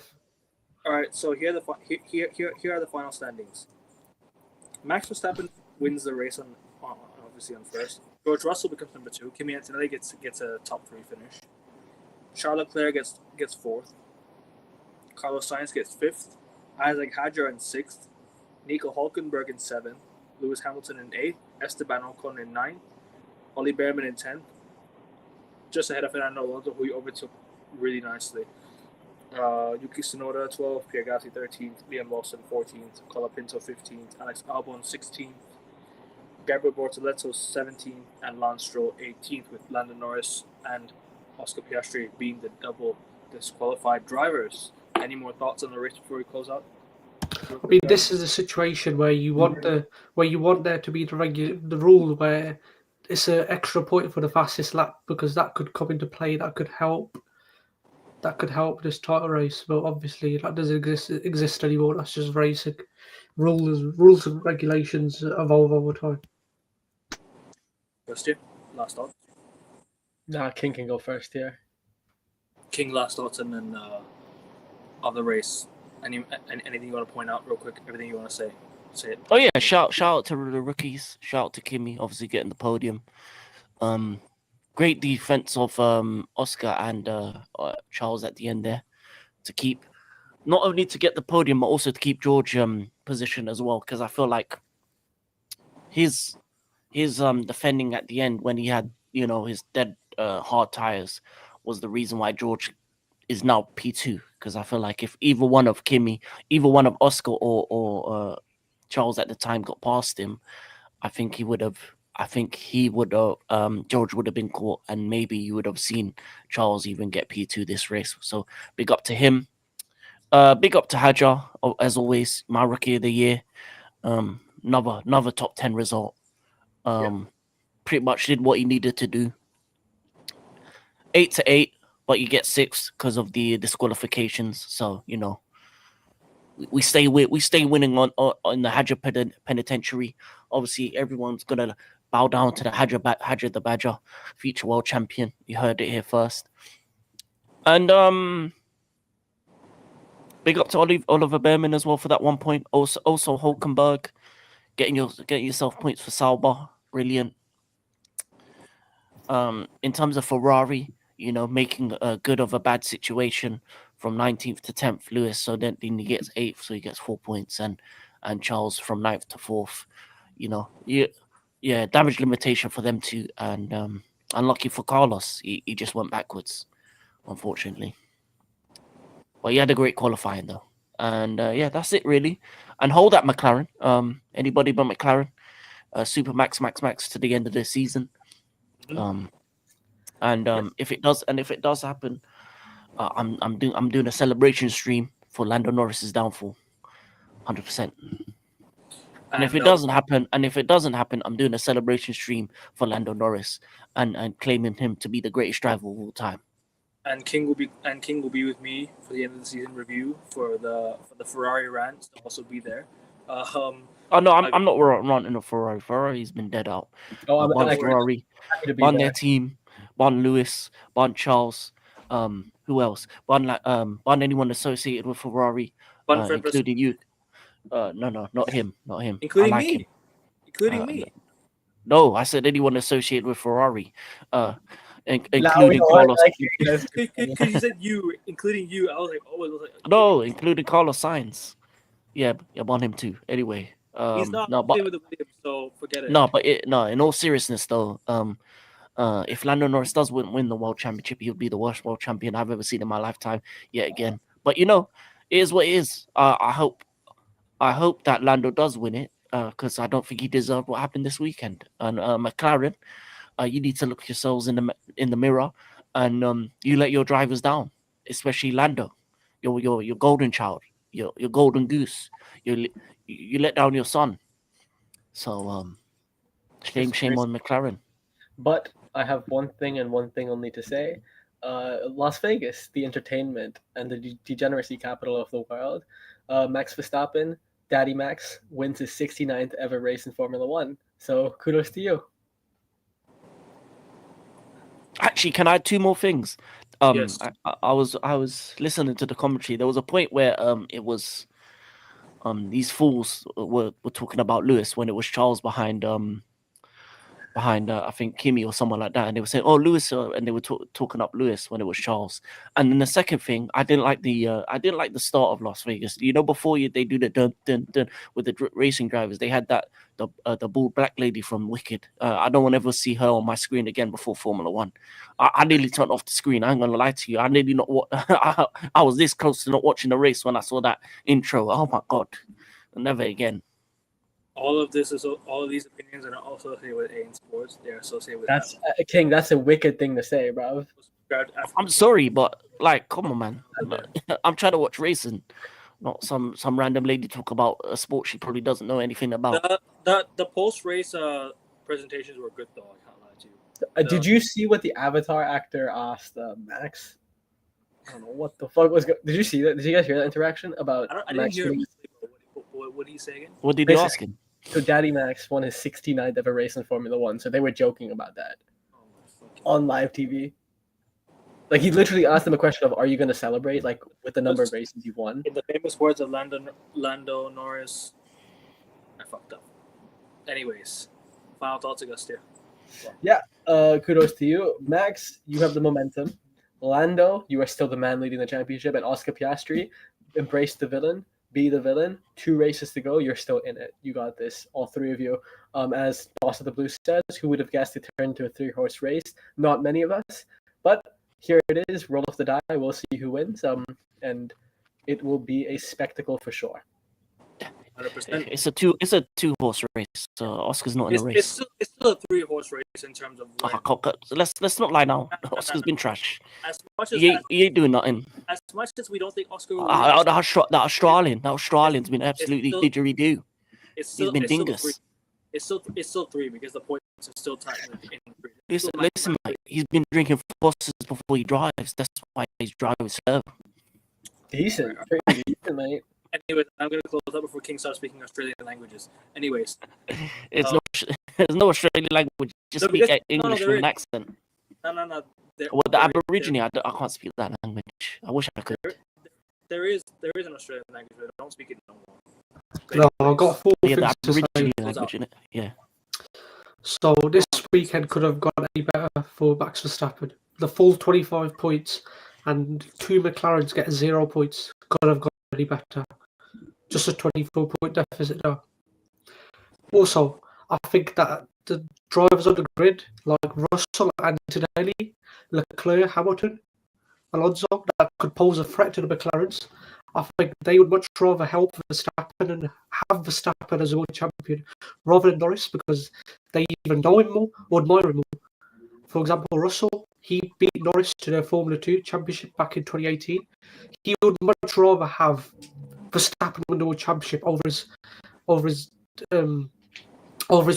All right, so here are the final standings. Max Verstappen wins the race obviously on first. George Russell becomes number 2. Kimi Antonelli gets a top 3 finish. Charles Leclerc gets 4th. Carlos Sainz gets 5th. Isaac Hadjar in 6th. Nico Hulkenberg in 7th. Lewis Hamilton in 8th. Esteban Ocon in 9th. Ollie Behrman in 10th. Just ahead of Fernando Alonso, who he overtook really nicely. Yuki Tsunoda 12th. Pierre Gasly 13th. Liam Lawson 14th. Colapinto 15th. Alex Albon 16th. Gabriel Bortoleto 17th. And Lance Stroll 18th, with Lando Norris and Oscar Piastri being the double disqualified drivers. Any more thoughts on the race before we close out? I mean, this is a situation where you want there to be the rule where it's an extra point for the fastest lap, because that could come into play. That could help this title race. But obviously, that doesn't exist anymore. That's just racing. Rules and regulations evolve over time. First year, last thoughts. Nah, King can go first here. King, last thoughts, and then of the race. Anything you want to point out real quick? Everything you want to say it. Oh yeah, shout out to the rookies. Shout out to Kimi, obviously getting the podium. Great defense of Oscar and Charles at the end there to keep, not only to get the podium, but also to keep George position as well. Because I feel like his defending at the end when he had his dead hard tires was the reason why George is now P2. Because I feel like if either one of Oscar or Charles at the time got past him, I think George would have been caught, and maybe you would have seen Charles even get P2 this race. So big up to him. Big up to Hadjar, as always, my rookie of the year. Another top 10 result. Pretty much did what he needed to do. 8-8, but you get 6 because of the disqualifications. So we stay winning on the Hadjar Penitentiary. Obviously, everyone's gonna bow down to the Hadjar the Badger, future world champion. You heard it here first. And big up to Oliver Behrman as well for that 1 point. Also Hulkenberg getting yourself points for Sauber. Brilliant. In terms of Ferrari, making a good of a bad situation from 19th to 10th, Lewis. So then he gets 8th, so he gets 4 points, and Charles from 9th to 4th. Damage limitation for them too, and unlucky for Carlos. He just went backwards, unfortunately. But he had a great qualifying though, and that's it really. And hold that McLaren. Anybody but McLaren. Super max to the end of the season. If it does happen, I'm doing a celebration stream for Lando Norris's downfall, 100%. And if it doesn't happen, I'm doing a celebration stream for Lando Norris and claiming him to be the greatest driver of all time. And King will be with me for the end of the season review for the Ferrari rant. He'll also be there. I'm not ranting a Ferrari. Ferrari's been dead out. Ferrari, ban their team, ban Lewis, ban Charles. Who else? Ban anyone associated with Ferrari, including you. No, not him. Including me. Him. Including me. No, I said anyone associated with Ferrari. Including Carlos. Because you said including you. I was like, no, including Carlos Sainz. Yeah, ban him too. Anyway, He's not No, but with the Williams, so forget it. no, but in all seriousness though, if Lando Norris does win the world championship, he'll be the worst world champion I've ever seen in my lifetime yet again. But it is what it is. I hope that Lando does win it, because I don't think he deserved what happened this weekend. And McLaren, you need to look yourselves in the mirror, and you let your drivers down, especially Lando, your golden child, your golden goose. You let down your son. So shame on McLaren. But I have one thing and one thing only to say. Las Vegas, the entertainment and the degeneracy capital of the world. Max Verstappen, Daddy Max, wins his 69th ever race in Formula One. So kudos to you. Actually, can I add two more things? Yes. I was listening to the commentary. There was a point where it was these fools were talking about Lewis when it was Charles behind I think Kimi or someone like that, and they were saying, "Oh, Lewis," and they were talking up Lewis when it was Charles. And then the second thing, I didn't like the start of Las Vegas. Before they do the dun dun dun with the racing drivers, they had the bald black lady from Wicked. I don't want to ever see her on my screen again before Formula One. I nearly turned off the screen. I ain't gonna lie to you. I nearly not. I was this close to not watching the race when I saw that intro. Oh my god, never again. All of these opinions are not also associated with AN Sports. They're associated with That's King. That's a wicked thing to say, bro. I'm sorry, but come on, man. I'm trying to watch racing, not some random lady talk about a sport she probably doesn't know anything about. The post race presentations were good though. I can't lie to you. Did you see what the Avatar actor asked Max? I don't know what the fuck was. Did you see that? Did you guys hear that interaction about? I didn't hear him. What did he say again? What did he ask him? So Daddy Max won his 69th ever race in Formula One. So they were joking about that on live TV. Like he literally asked them a question of, "Are you going to celebrate like with the number of races you've won?" In the famous words of Lando Norris, I fucked up. Anyways, final thoughts, Augustia. Yeah. Kudos to you, Max. You have the momentum. Lando, you are still the man leading the championship, and Oscar Piastri, embrace the villain. Be the villain. 2 races to go. You're still in it. You got this. All 3 of you. As Boss of the Blue says, who would have guessed it turned into a 3-horse race? Not many of us. But here it is. Roll off the die. We'll see who wins. And it will be a spectacle for sure. 100%. It's a 2-horse race. So Oscar's not in a race. It's still a 3-horse race in terms of. Let's not lie now. Oscar's been trash. As much as he ain't doing nothing. As much as we don't think Oscar will that Australian's been absolutely didgeridoo. He's been dingus. It's still 3 because the points are still tight in 3. Listen, mate. He's been drinking Fosters before he drives. That's why he's driving slow. Decent, pretty decent, mate. Anyways, I'm gonna close up before King starts speaking Australian languages. Anyways, there's no Australian language. Just speak English with an accent. No. The Aborigine, I can't speak that language. I wish I could. There is an Australian language, but I don't speak it no more. No, I've got 4 things the to say. Aborigine language in it. Yeah. So this weekend could have gone any better for Max Verstappen. The full 25 points and 2 McLarens get 0 points. Could have gone any better. Just a 24-point deficit now. Also, I think that the drivers on the grid, like Russell, Antonelli, Leclerc, Hamilton, Alonso, that could pose a threat to the McLarens. I think they would much rather help Verstappen and have Verstappen as a world champion rather than Norris, because they either know him more or admire him more. For example, Russell, he beat Norris to the Formula 2 championship back in 2018. He would much rather have Verstappen win the world championship over his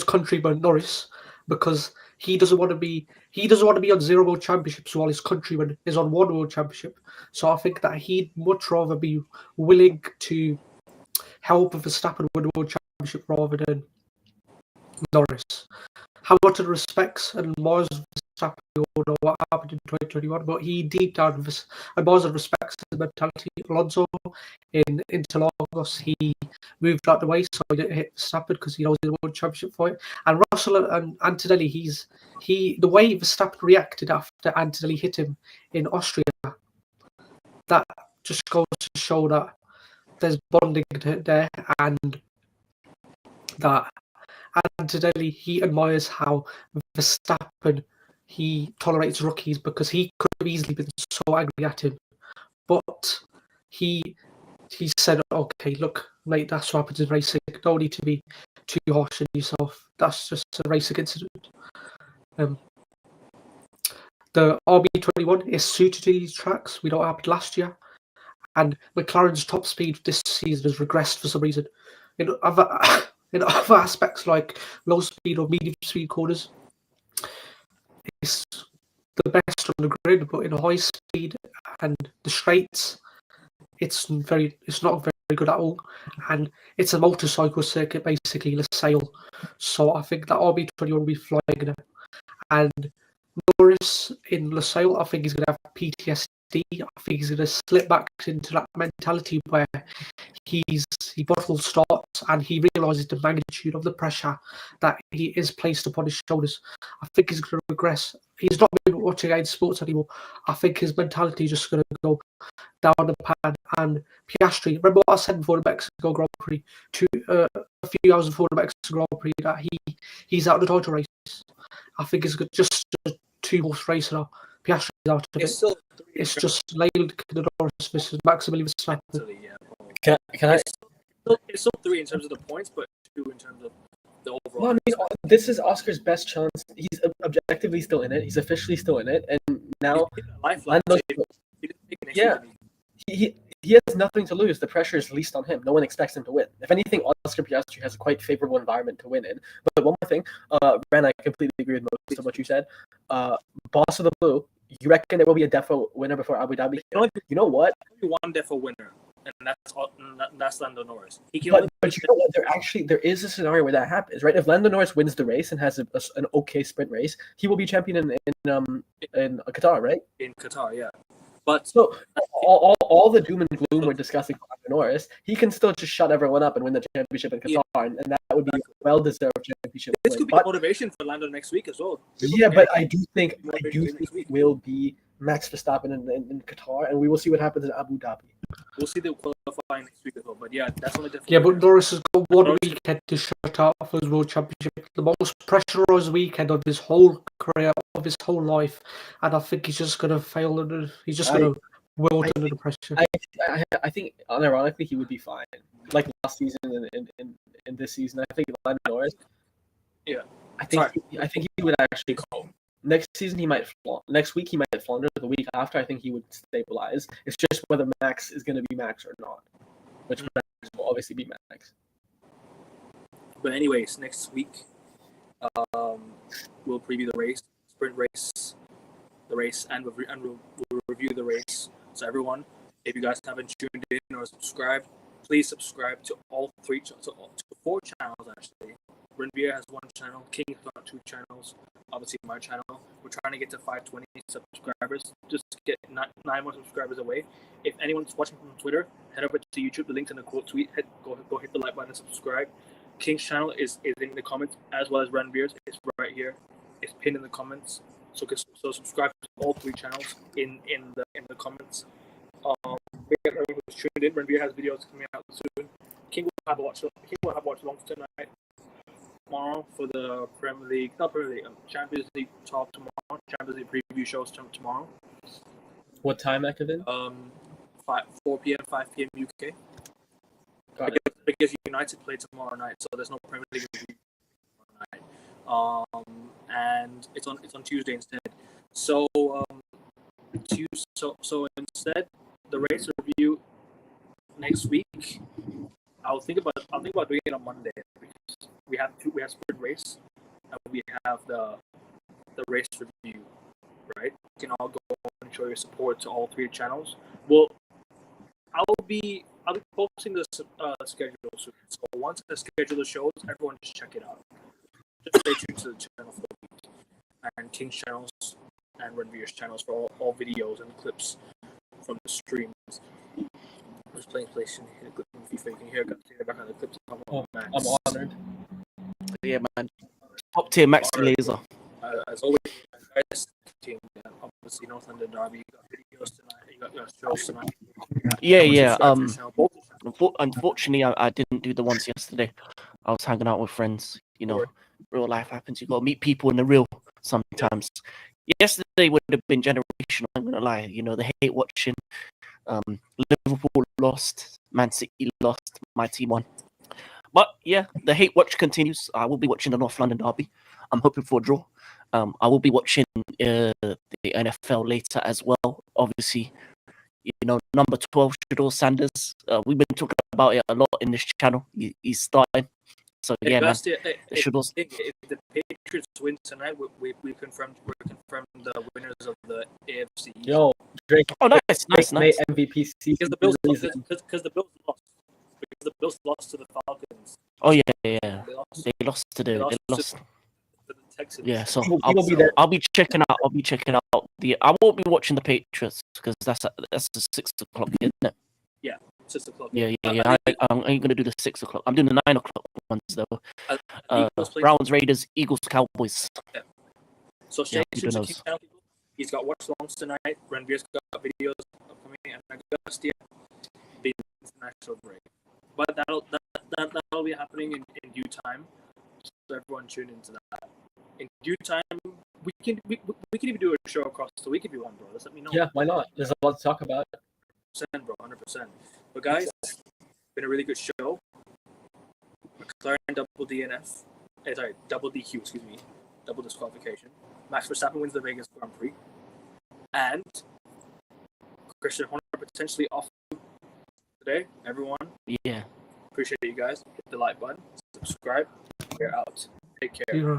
countryman Norris, because he doesn't want to be on 0 world championships while his countryman is on 1 world championship. So I think that he'd much rather be willing to help Verstappen win the world championship rather than Norris. Hamilton respects and admires Verstappen. We all know what happened in 2021, but he deep down admires and respects his mentality. Alonso in Interlagos, he moved out the way so he didn't hit Verstappen because he knows he won the championship for it. And Russell and Antonelli, the way Verstappen reacted after Antonelli hit him in Austria, that just goes to show that there's bonding there, and that Antonelli, he admires how Verstappen, he tolerates rookies because he could have easily been so angry at him. But he said, okay, look, mate, that's what happens in racing. Don't need to be too harsh on yourself. That's just a racing incident. The RB21 is suited to these tracks. We know what happened last year. And McLaren's top speed this season has regressed for some reason. In other aspects like low speed or medium speed corners, it's the best on the grid, but in high speed and the straights, it's not very good at all. And it's a motorcycle circuit, basically, LaSalle. So I think that RB21 will be flying now. And Norris in LaSalle, I think he's going to have PTSD. I think he's going to slip back into that mentality where he bottle starts and he realises the magnitude of the pressure that he is placed upon his shoulders. I think he's going to regress. He's not been watching against sports anymore. I think his mentality is just going to go down the pan. And Piastri, remember what I said before the Mexico Grand Prix, a few hours before the Mexico Grand Prix, that he's out of the title race. I think it's just a two-horse race now. Piastri's out of it. It's just Lyle Norris versus Maximilian Verstappen. Can I? It's still 3 in terms of the points, but 2 in terms of the overall. Well, I mean, this is Oscar's best chance. He's objectively still in it. He's officially still in it, and now he has nothing to lose. The pressure is least on him. No one expects him to win. If anything, Oscar Piastri has a quite favorable environment to win in. But one more thing, Ren, I completely agree with most of what you said. Boss of the Blue, you reckon there will be a defo winner before Abu Dhabi? You know what? Only one defo winner, and that's Lando Norris. But you know what? There is a scenario where that happens, right? If Lando Norris wins the race and has an okay sprint race, he will be champion in Qatar, right? In Qatar, yeah. But so all the doom and gloom we're discussing for Lando Norris, he can still just shut everyone up and win the championship in Qatar, and that would be a well-deserved championship. This could be motivation for Lando next week as well. Yeah, but I do think it will be Max Verstappen in Qatar, and we will see what happens in Abu Dhabi. We'll see the qualifying next week as well. But yeah, that's only different. Yeah, but Norris has got one weekend to shut out for his world championship, the most pressurized weekend of his whole career, of his whole life, and I think he's just going to fail under. He's just going to wilt under the pressure. I think, unironically, he would be fine. Like last season and in this season, I think Lando Norris. Yeah, I think he would actually go. Next season, he might next week he might flounder. The week after, I think he would stabilize. It's just whether Max is going to be Max or not, which Max will obviously be Max. But anyways, next week, we'll preview the race, sprint race, and we'll review the race. So everyone, if you guys haven't tuned in or subscribed, please subscribe to all 4 channels actually. Renvier has 1 channel, King has got 2 channels, obviously my channel. We're trying to get to 520 subscribers, just get 9 more subscribers away. If anyone's watching from Twitter, head over to YouTube, the link's in the quote tweet, go hit the like button and subscribe. King's channel is in the comments, as well as Renvier's. It's right here, it's pinned in the comments. So subscribe to all 3 channels in the comments. Everyone who's tuned in, Renvier has videos coming out soon. King will have watch alongs tonight. Tomorrow for the Champions League talk tomorrow. Champions League preview shows tomorrow. What time, Akavin? 4 p.m., 5 p.m. UK. Because United play tomorrow night, so there's no Premier League review tomorrow night. And it's on Tuesday instead. So instead, the race review next week. I'll think about doing it on Monday because we have sprint race and we have the race review, right? You can all go and show your support to all 3 channels. Well, I'll be posting the schedule soon. So once the schedule shows, everyone just check it out. Just stay tuned to the channel for the week. And King's channels and Renvier's channels for all videos and clips from the streams. I was playing PlayStation here, FIFA. You can hear the back on the clips. I'm honored. Yeah, man. Top tier Max Laser. As always, guys, team. Obviously, North London Derby. You got videos tonight. You got your shows tonight. Yeah. Unfortunately, I didn't do the ones yesterday. I was hanging out with friends. You know, real life happens. You got to meet people in the real sometimes. Yesterday would have been generational. I'm gonna lie. You know, the hate watching. Liverpool lost, Man City lost, my team won. But yeah, the hate watch continues. I will be watching the North London derby. I'm hoping for a draw. I will be watching the NFL later as well. Obviously, you know, number 12, Shador Sanders. We've been talking about it a lot in this channel. He's starting. So yeah, man. If the Patriots win tonight, we're confirmed the winners of the AFC. Yo, Drake. Oh, nice. MVP season. Because the Bills lost. Because the Bills lost to the Falcons. Oh yeah. They lost to They the Texans. Yeah, so Be there. I'll be checking out. I won't be watching the Patriots because that's the 6 o'clock, isn't it? Yeah, 6 o'clock. Yeah. I ain't gonna do the 6 o'clock. I'm doing the 9 o'clock ones though. Browns, Raiders, Eagles, Cowboys. Yeah. So stay tuned to people. He's got watch longs tonight. Ranveer's got videos upcoming, and Augusta being international break. But that'll be happening in due time. So everyone tune into that. In due time, we can even do a show across the week if you want, bro. Just let me know. Yeah, why not? There's a lot to talk about. 100%, bro, 100%. But guys, it's been a really good show. McLaren double DNF. Double DQ, excuse me. Double disqualification. Max Verstappen wins the Vegas Grand Prix. And Christian Horner potentially off today. Everyone. Yeah. Appreciate you guys. Hit the like button. Subscribe. We're out. Take care.